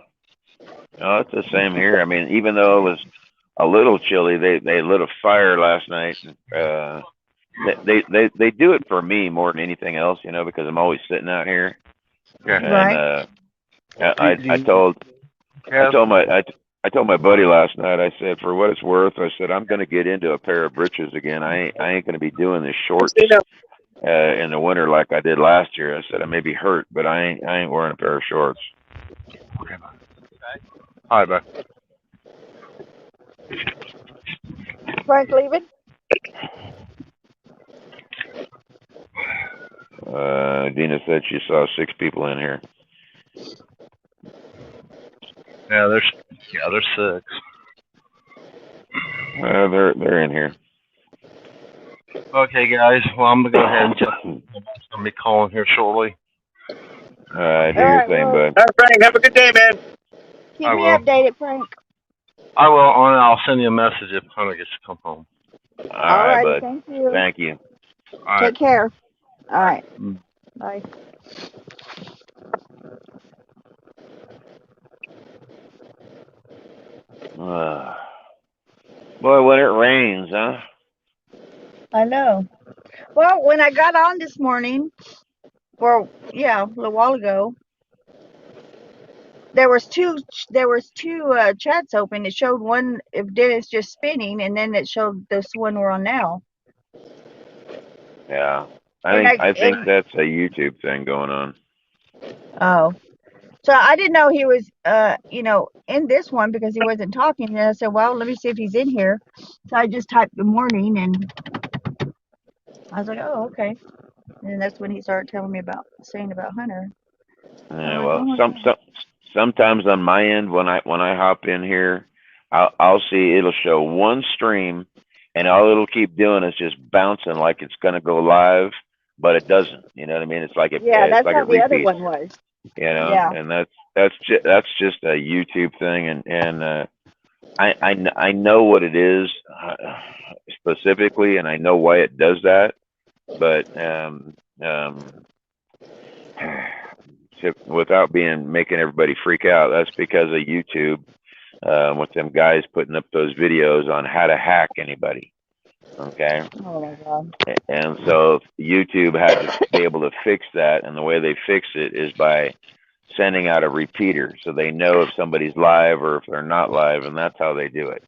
S4: No, it's the same here. I mean, even though it was a little chilly, they lit a fire last night. They do it for me more than anything else, you know, because I'm always sitting out here.
S1: Yeah.
S4: And
S2: Right.
S4: I told I told my I told my buddy last night. I said, for what it's worth, I said I'm going to get into a pair of breeches again. I ain't going to be doing the shorts in the winter like I did last year. I said I may be hurt, but I ain't wearing a pair of shorts.
S1: Okay. All right, bud.
S2: Frank leaving?
S4: Dina said she saw 6 people in here.
S1: Yeah, there's 6.
S4: They're in here.
S1: Okay, guys. Well, I'm gonna go ahead and jump. I'm gonna be calling here shortly.
S4: All right, do
S2: All
S4: your
S2: right,
S4: thing,
S2: well,
S4: bud.
S5: All right, Frank, have a good day, man.
S2: keep
S1: I
S2: me
S1: will.
S2: updated, Frank.
S1: I will. And I'll send you a message if Hunter gets to come home.
S4: All
S2: All
S4: right,
S2: righty,
S4: bud.
S2: thank you.
S4: Thank you.
S1: All right.
S2: Take care. All
S1: All right.
S2: right. Bye.
S4: Boy, when it rains, huh?
S2: I know. Well, when I got on this morning, a little while ago, there was two chats open. It showed one if Dennis just spinning, and then it showed this one we're on now.
S4: Yeah.
S2: And
S4: I think
S2: and
S4: that's a YouTube thing going on.
S2: oh, so I didn't know he was in this one because he wasn't talking. And I said, well, let me see if he's in here. So I just typed good morning, and I was like, oh, okay. And that's when he started telling me saying about Hunter. I'm
S4: Yeah,
S2: like, oh
S4: well,
S2: my god.
S4: sometimes on my end when I hop in here, I'll see it'll show one stream, and all it'll keep doing is just bouncing like it's gonna go live, but it doesn't. You know what I mean?
S2: Yeah,
S4: It's
S2: that's
S4: like
S2: how
S4: it
S2: the other
S4: repeats.
S2: one was.
S4: You know,
S2: Yeah,
S4: and that's just a YouTube thing, and I know what it is specifically, and I know why it does that, but without making everybody freak out, that's because of YouTube, with them guys putting up those videos on how to hack anybody. Okay.
S2: oh my god.
S4: And so YouTube had to be able to fix that, and the way they fix it is by sending out a repeater, so they know if somebody's live or if they're not live, and that's how they do it.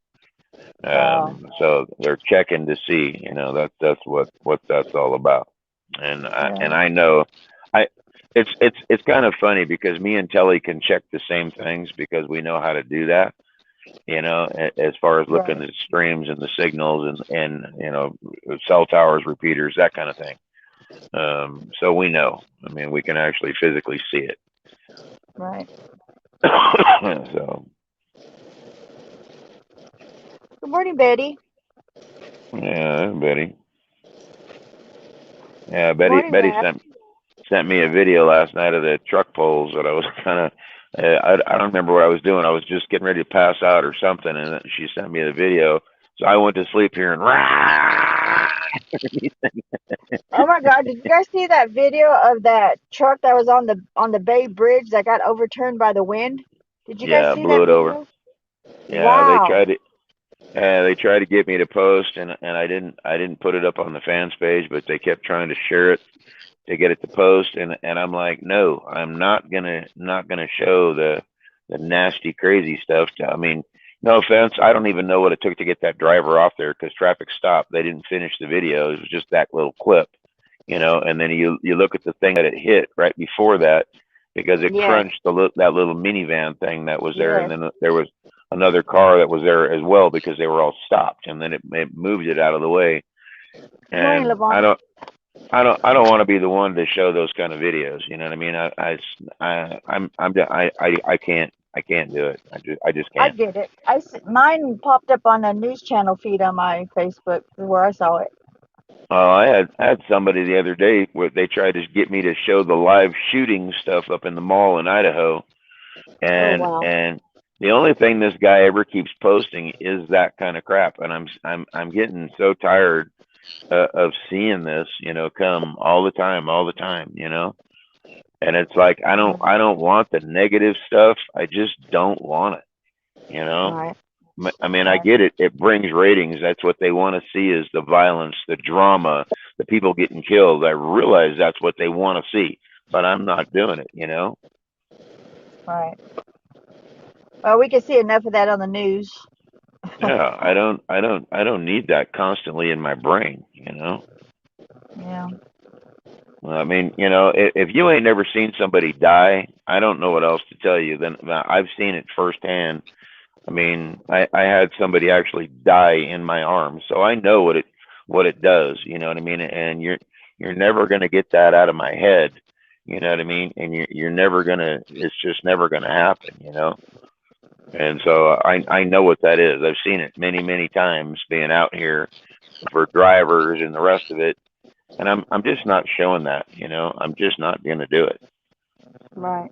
S4: So they're checking to see, that's what that's all about. And
S2: Yeah,
S4: I know, I it's kind of funny because me and Telly can check the same things because we know how to do that. As far as looking
S2: right,
S4: at streams and the signals and cell towers, repeaters, that kind of thing. So we know. I mean, we can actually physically see it.
S2: right.
S4: So.
S2: Good morning, Betty.
S4: Yeah, Betty. Yeah,
S2: Good morning,
S4: Betty
S2: Matt.
S4: sent me a video last night of the truck poles that I was kind of. I don't remember what I was doing. I was just getting ready to pass out or something, and she sent me the video. So I went to sleep here and.
S2: Oh my god, did you guys see that video of that truck that was on the Bay Bridge that got overturned by the wind? Did you guys
S4: Yeah,
S2: see
S4: blew
S2: that
S4: it over.
S2: video?
S4: Yeah, they
S2: Wow.
S4: tried to. They tried to get me to post, and I didn't put it up on the fans page, but they kept trying to share it to get it to post, and I'm like, no, I'm not gonna show the nasty crazy stuff. I mean, no offense, I don't even know what it took to get that driver off there because traffic stopped. They didn't finish the video. It was just that little clip, and then you look at the thing that it hit right before that because it
S2: Yes,
S4: crunched that little minivan thing that was there, and
S2: yes.
S4: then there was another car that was there as well because they were all stopped, and then it moved it out of the way.
S2: Good morning,
S4: And
S2: Levon.
S4: I don't want to be the one to show those kind of videos. You know what I mean? I can't do it. I just
S2: I
S4: can't.
S2: get it. Mine popped up on a news channel feed on my Facebook where I saw it.
S4: I had somebody the other day where they tried to get me to show the live shooting stuff up in the mall in Idaho,
S2: Oh
S4: and
S2: wow.
S4: and the only thing this guy ever keeps posting is that kind of crap, and I'm getting so tired of seeing this, come all the time, and it's like
S2: Right.
S4: I don't want the negative stuff. I just don't want it, you know.
S2: Right.
S4: I mean, I
S2: Right.
S4: get it. It brings ratings. That's what they want to see is the violence, the drama, the people getting killed. I realize that's what they want to see, but I'm not doing it.
S2: Right. Well, we can see enough of that on the news.
S4: Yeah, I don't need that constantly in my brain.
S2: Yeah.
S4: Well, I mean, if you ain't never seen somebody die, I don't know what else to tell you. Then I've seen it firsthand. I mean, I had somebody actually die in my arms, so I know what it does. You know what I mean? And you're never gonna get that out of my head. You know what I mean? And you're never gonna. It's just never gonna happen. And so I know what that is. I've seen it many times being out here for drivers and the rest of it, and I'm just not showing that. I'm just not gonna do it.
S2: Right.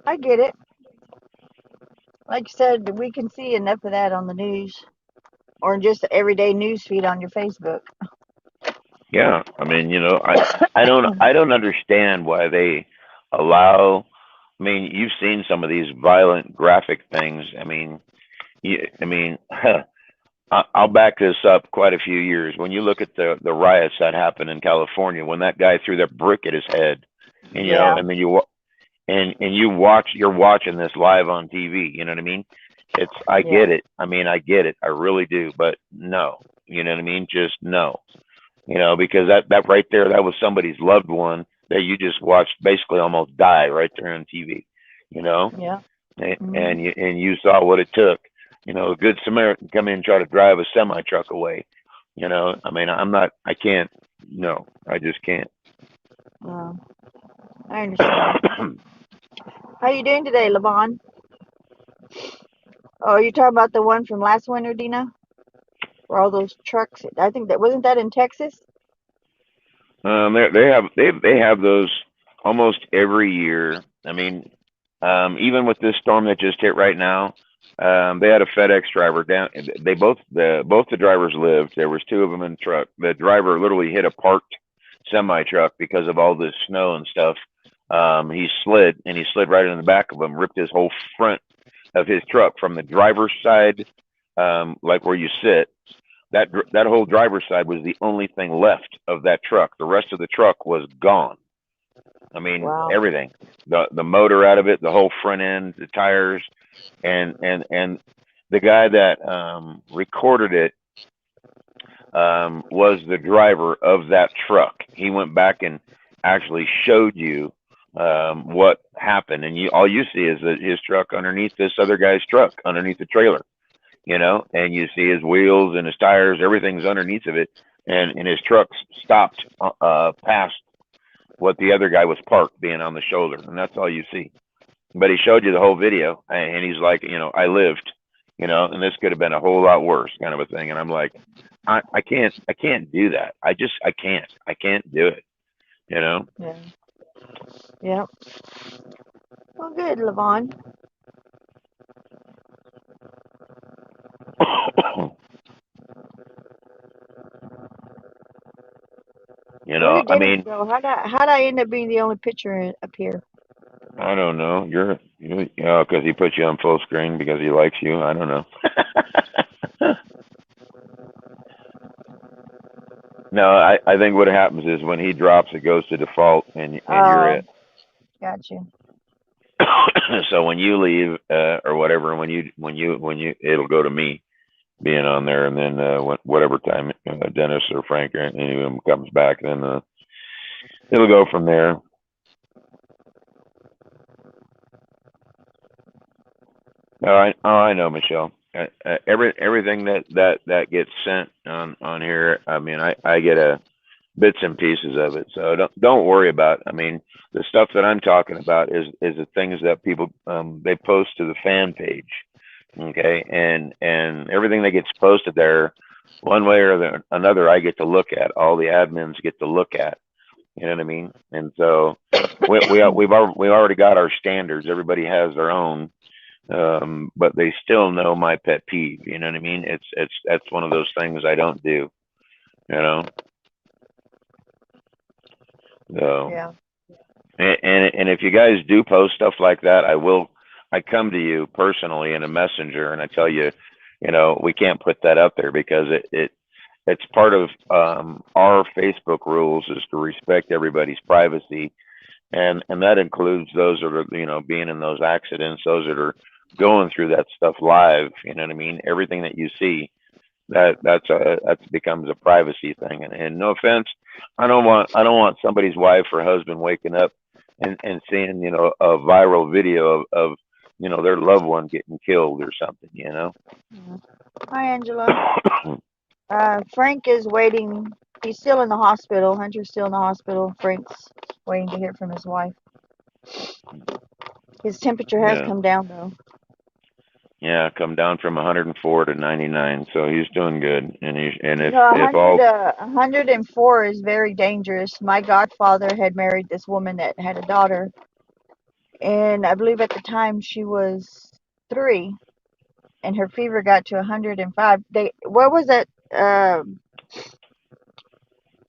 S2: I get it. Like you said, we can see enough of that on the news or just everyday news feed on your Facebook.
S4: Yeah, I mean, I don't understand why they allow. I mean, you've seen some of these violent, graphic things. I mean, I mean, I'll back this up quite a few years. When you look at the riots that happened in California, when that guy threw that brick at his head, and
S2: Yeah.
S4: and then you're watching this live on TV. You know what I mean? I
S2: Yeah.
S4: get it. I mean, I get it. I really do. But no, you know what I mean? Just no. Because that right there, that was somebody's loved one that you just watched basically almost die right there on TV, you know,
S2: Yeah. Mhm.
S4: and you saw what it took, a good Samaritan come in and try to drive a semi truck away, I mean, I can't, no, I just can't.
S2: I understand. How you doing today, Levon? Oh, you talking about the one from last winter, Dina? Where all those trucks? I think that wasn't that in Texas.
S4: They have those almost every year. I mean, even with this storm that just hit right now, they had a FedEx driver down. They both the drivers lived. There was two of them in the truck. The driver literally hit a parked semi truck because of all this snow and stuff. He slid right in the back of him, ripped his whole front of his truck from the driver's side, like where you sit, that whole driver's side was the only thing left of that truck. The rest of the truck was gone. I mean,
S2: Wow.
S4: everything. The motor out of it, the whole front end, the tires, and the guy that recorded it was the driver of that truck. He went back and actually showed you what happened, and all you see is that his truck underneath this other guy's truck, underneath the trailer. And you see his wheels and his tires, everything's underneath of it, and his truck stopped past what the other guy was parked, being on the shoulder, and that's all you see. But he showed you the whole video, and he's like, I lived, and this could have been a whole lot worse, kind of a thing. And I'm like, I can't do that. I can't do it, you know.
S2: Yeah. Yeah. Well, good, Levon. Where did
S4: I
S2: Dennis
S4: mean,
S2: go? How'd I end up being the only picture up here?
S4: I don't know. Because he put you on full screen because he likes you. I don't know. No, I think what happens is when he drops, it goes to default, and you're
S2: Oh,
S4: it.
S2: got you.
S4: So when you leave or whatever, it'll go to me being on there, and then whatever time Dennis or Frank or any of them comes back, then it'll go from there. I know, Michelle. Everything that gets sent on here, I mean, I get a bits and pieces of it, so don't worry about it. I mean, the stuff that I'm talking about is the things that people they post to the fan page, okay, and everything that gets posted there, one way or another, I get to look at. All the admins get to look at. You know what I mean? And so we've already got our standards. Everybody has their own, but they still know my pet peeve. You know what I mean? That's one of those things I don't do. You know. So
S2: Yeah.
S4: and if you guys do post stuff like that, I come to you personally in a messenger and I tell you, we can't put that up there because it's part of our Facebook rules is to respect everybody's privacy, and that includes those that are being in those accidents, those that are going through that stuff live. You know what I mean? Everything that you see, that becomes a privacy thing. And no offense, I don't want somebody's wife or husband waking up and seeing a viral video of their loved one getting killed or something.
S2: Hi, Angela. Frank is waiting. He's still in the hospital. Hunter's still in the hospital. Frank's waiting to hear from his wife. His temperature has come down, though.
S4: Yeah, come down from 104 to 99, so he's doing good. And if
S2: 104 is very dangerous. My godfather had married this woman that had a daughter, and I believe at the time she was 3, and her fever got to 105. What was that?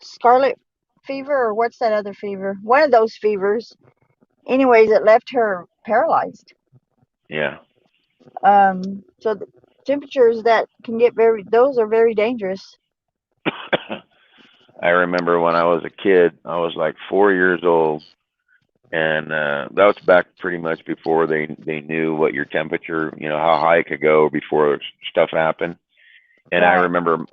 S2: Scarlet fever, or what's that other fever? One of those fevers. Anyways, it left her paralyzed.
S4: Yeah.
S2: So the temperatures that can get those are very dangerous.
S4: I remember when I was a kid, I was like 4 years old, and that was back pretty much before they knew what your temperature, how high it could go before stuff happened. And I remember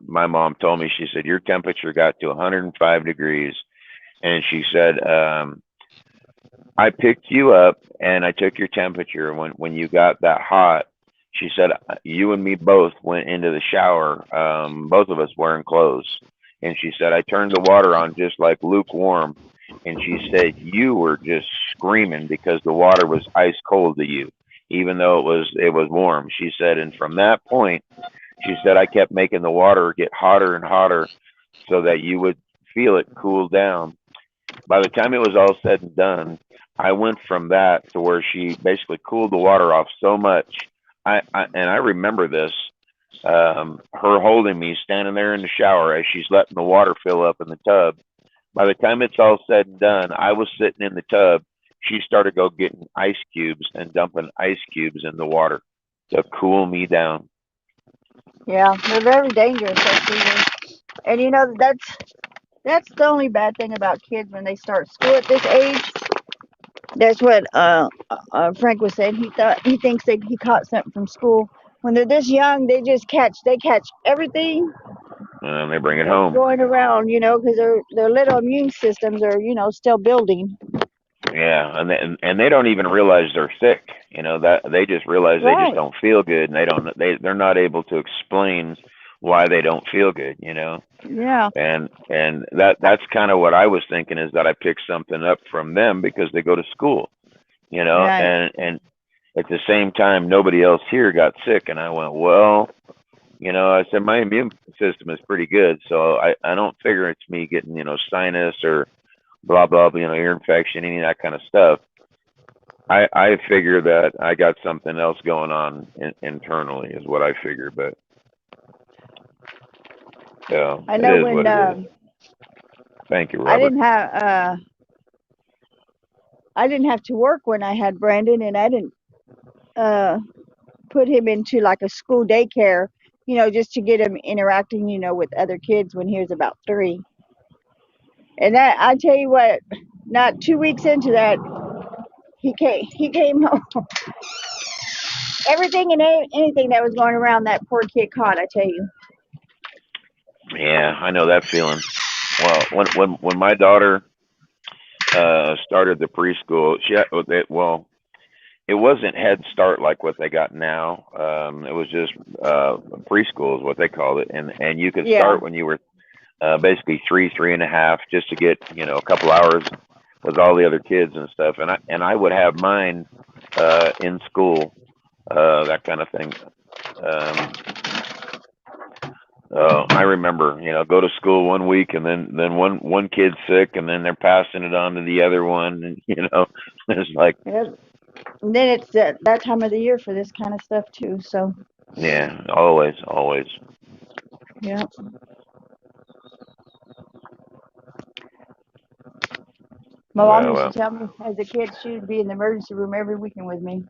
S4: my mom told me, she said, your temperature got to 105 degrees. And she said, I picked you up and I took your temperature. When you got that hot, she said, you and me both went into the shower, both of us wearing clothes. And she said, I turned the water on just like lukewarm. And she said, you were just screaming because the water was ice cold to you, even though it was warm. She said, and from that point, she said, I kept making the water get hotter and hotter so that you would feel it cool down. By the time it was all said and done, I went from that to where she basically cooled the water off so much. I remember this, her holding me, standing there in the shower as she's letting the water fill up in the tub. By the time it's all said and done, I was sitting in the tub. She started getting ice cubes and dumping ice cubes in the water to cool me down.
S2: Yeah, they're very dangerous. And that's the only bad thing about kids when they start school at this age. That's what Frank was saying. He thinks that he caught something from school. When they're this young, they catch everything.
S4: And they bring it home.
S2: Going around, because their little immune systems are, still building.
S4: Yeah, and they don't even realize they're sick. That they just realize they just don't feel good, and they're not able to explain why they don't feel good.
S2: Yeah.
S4: And that's kind of what I was thinking, is that I picked something up from them because they go to school.
S2: Right.
S4: And at the same time, nobody else here got sick, and I went, well, I said my immune system is pretty good, so I don't figure it's me getting sinus or blah blah, ear infection, any of that kind of stuff. I figure that I got something else going on internally, is what I figure. But
S2: I know when
S4: thank you, Robert.
S2: I didn't have to work when I had Brandon, and I didn't put him into like a school daycare, just to get him interacting, with other kids when he was about 3. And that, I tell you what, not 2 weeks into that, he came home. Everything and anything that was going around, that poor kid caught, I tell you.
S4: Yeah, I know that feeling. Well, when my daughter started the preschool, it wasn't Head Start like what they got now. It was just preschool is what they called it, and you could start when you were basically 3.5, just to get a couple hours with all the other kids and stuff. And I would have mine in school, that kind of thing. I remember, go to school one week and then one kid's sick and then they're passing it on to the other one, and it's like,
S2: Yep. And then it's that time of the year for this kind of stuff too. So
S4: yeah, always.
S2: yeah. My mom used to tell me as a kid she'd be in the emergency room every weekend with me.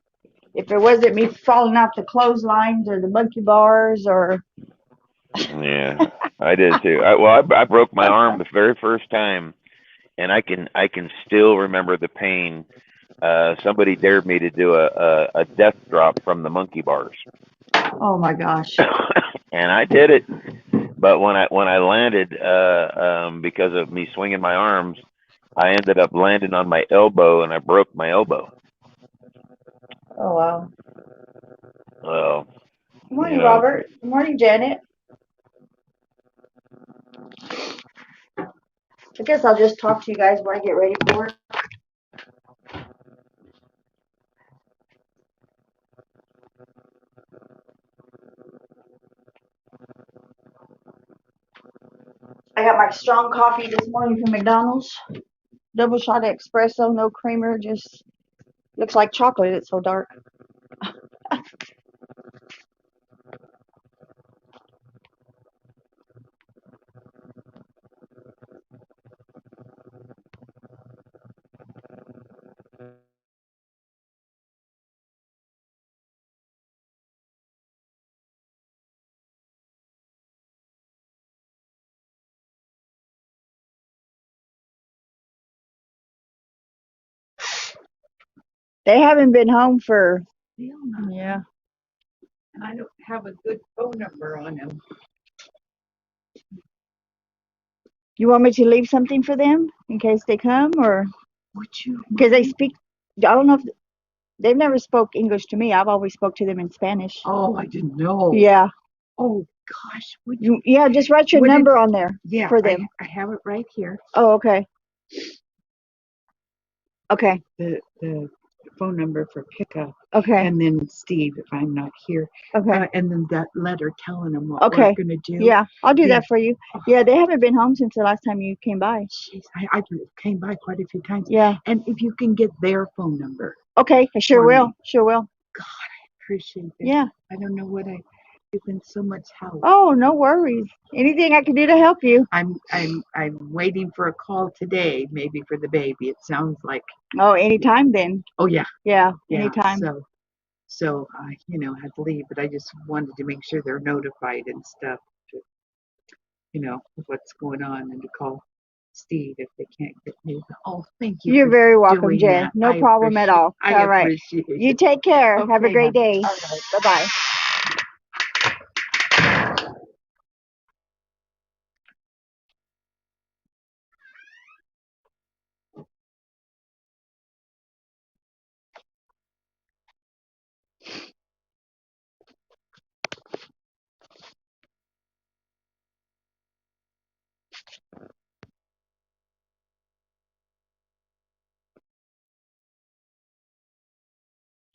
S2: If it wasn't me falling off the clotheslines or the monkey bars or.
S4: Yeah, I did too. I broke my arm the very first time, and I can still remember the pain. Somebody dared me to do a death drop from the monkey bars.
S2: Oh my gosh.
S4: And I did it, but when I landed, because of me swinging my arms, I ended up landing on my elbow, and I broke my elbow.
S2: Oh wow.
S4: Well,
S2: Good morning, Robert. Good morning, Janet. I guess I'll just talk to you guys when I get ready for it. I got my strong coffee this morning from McDonald's. Double shot espresso, no creamer, just looks like chocolate. It's so dark. They haven't been home for, yeah.
S6: I don't have a good phone number on them.
S2: You want me to leave something for them in case they come, or because they speak? I don't know if they've never spoke English to me. I've always spoke to them in Spanish.
S6: Oh, I didn't know.
S2: Yeah.
S6: Oh gosh.
S2: Yeah, just write your number on there for them.
S6: I have it right here.
S2: Oh, okay. Okay.
S6: The phone number for pickup.
S2: Okay.
S6: And then Steve, if I'm not here.
S2: Okay.
S6: And then that letter telling them what we're gonna do.
S2: Yeah, I'll do that for you. Yeah, they haven't been home since the last time you came by.
S6: Jeez, I came by quite a few times.
S2: Yeah.
S6: And if you can get their phone number.
S2: Okay, I sure will. Sure will.
S6: God, I appreciate it.
S2: Yeah.
S6: I don't know what you've been so much help.
S2: Oh, no worries. Anything I can do to help you.
S6: I'm waiting for a call today, maybe for the baby. It sounds like.
S2: Oh, anytime then.
S6: Oh yeah.
S2: Yeah, anytime.
S6: So I, had to leave, but I just wanted to make sure they're notified and stuff. What's going on, and to call Steve if they can't get me. Oh, thank you.
S2: You're very welcome, Jen. No problem at all. All right.
S6: Appreciate it.
S2: You take care.
S6: Okay,
S2: have a great day.
S6: All right.
S2: Bye-bye.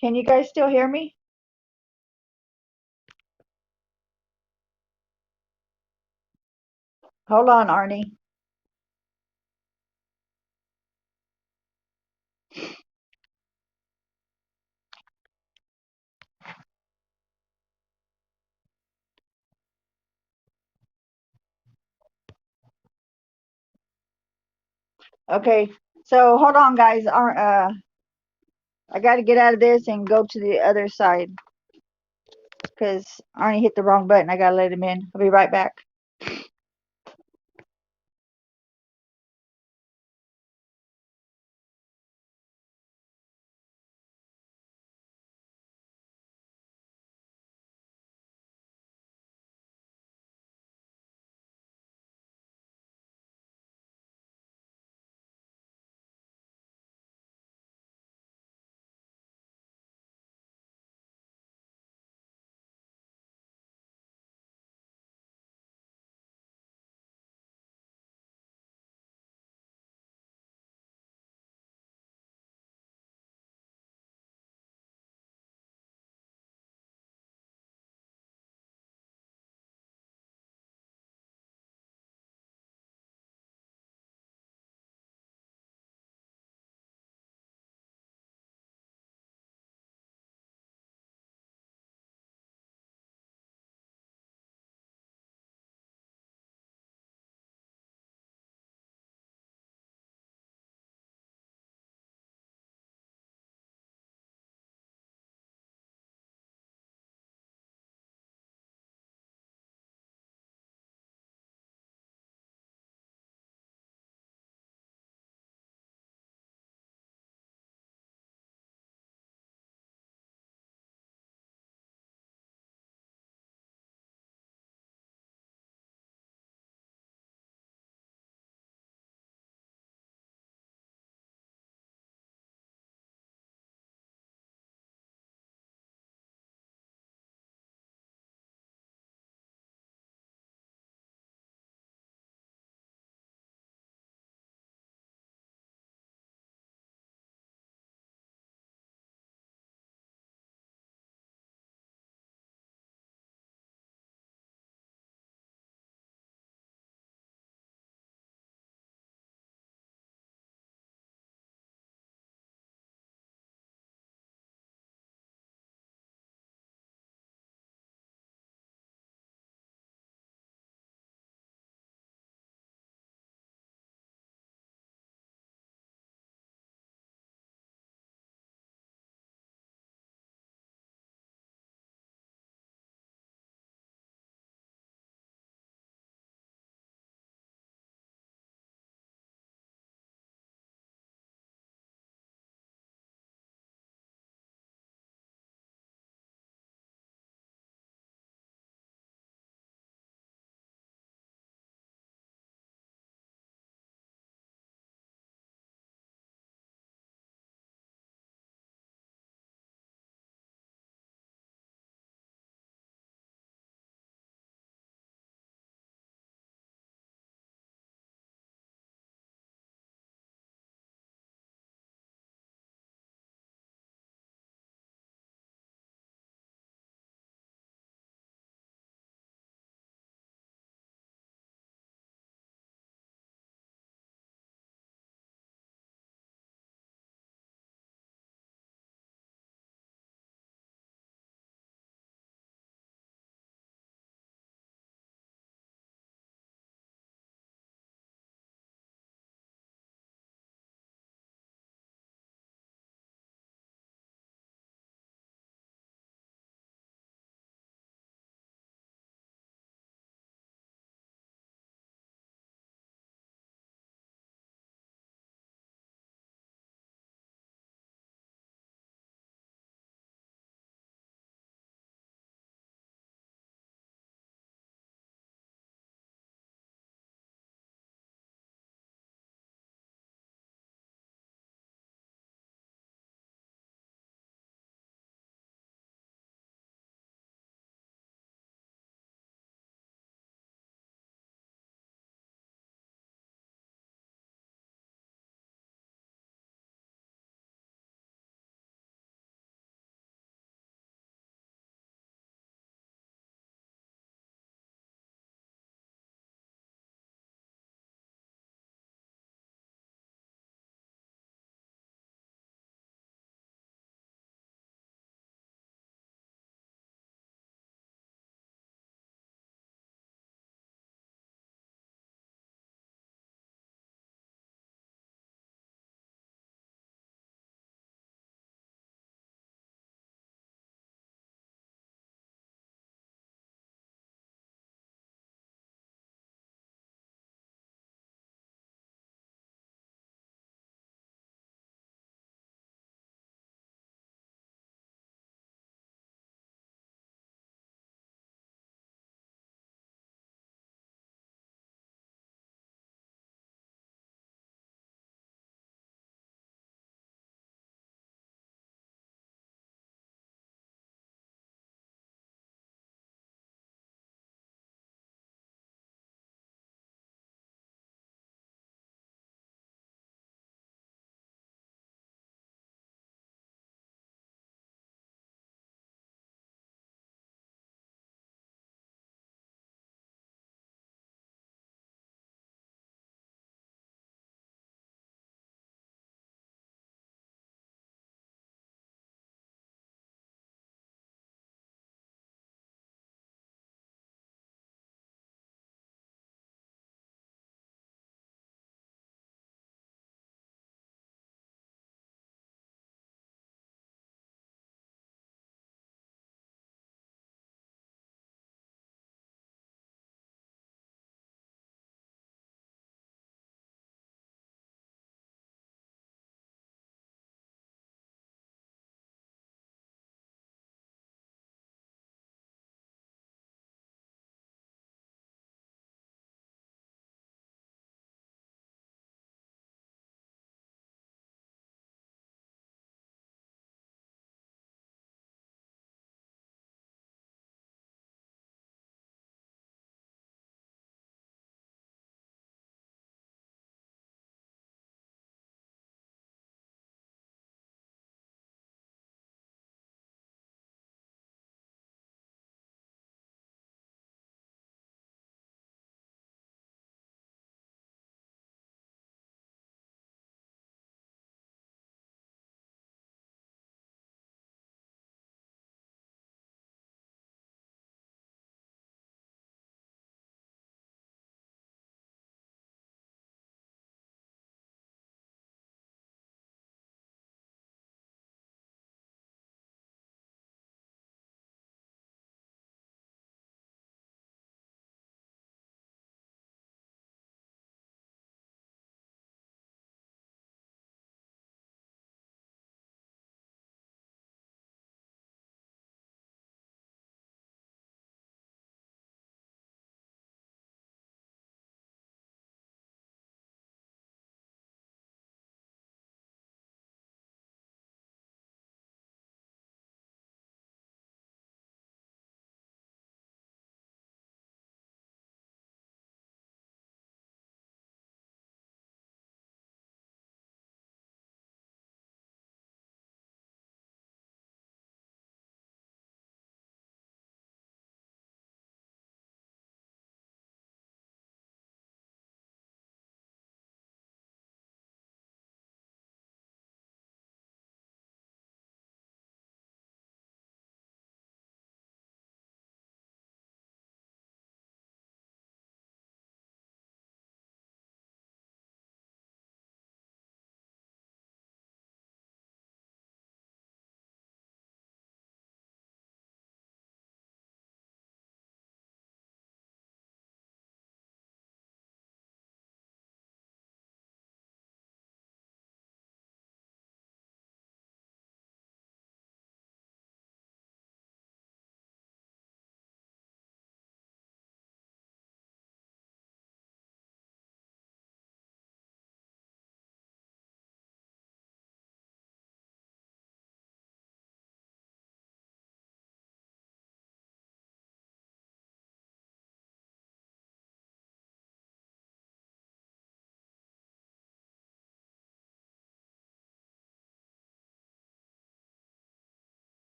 S2: Can you guys still hear me? Hold on, Arnie. Okay, so hold on, guys. I got to get out of this and go to the other side because Arnie hit the wrong button. I got to let him in. I'll be right back.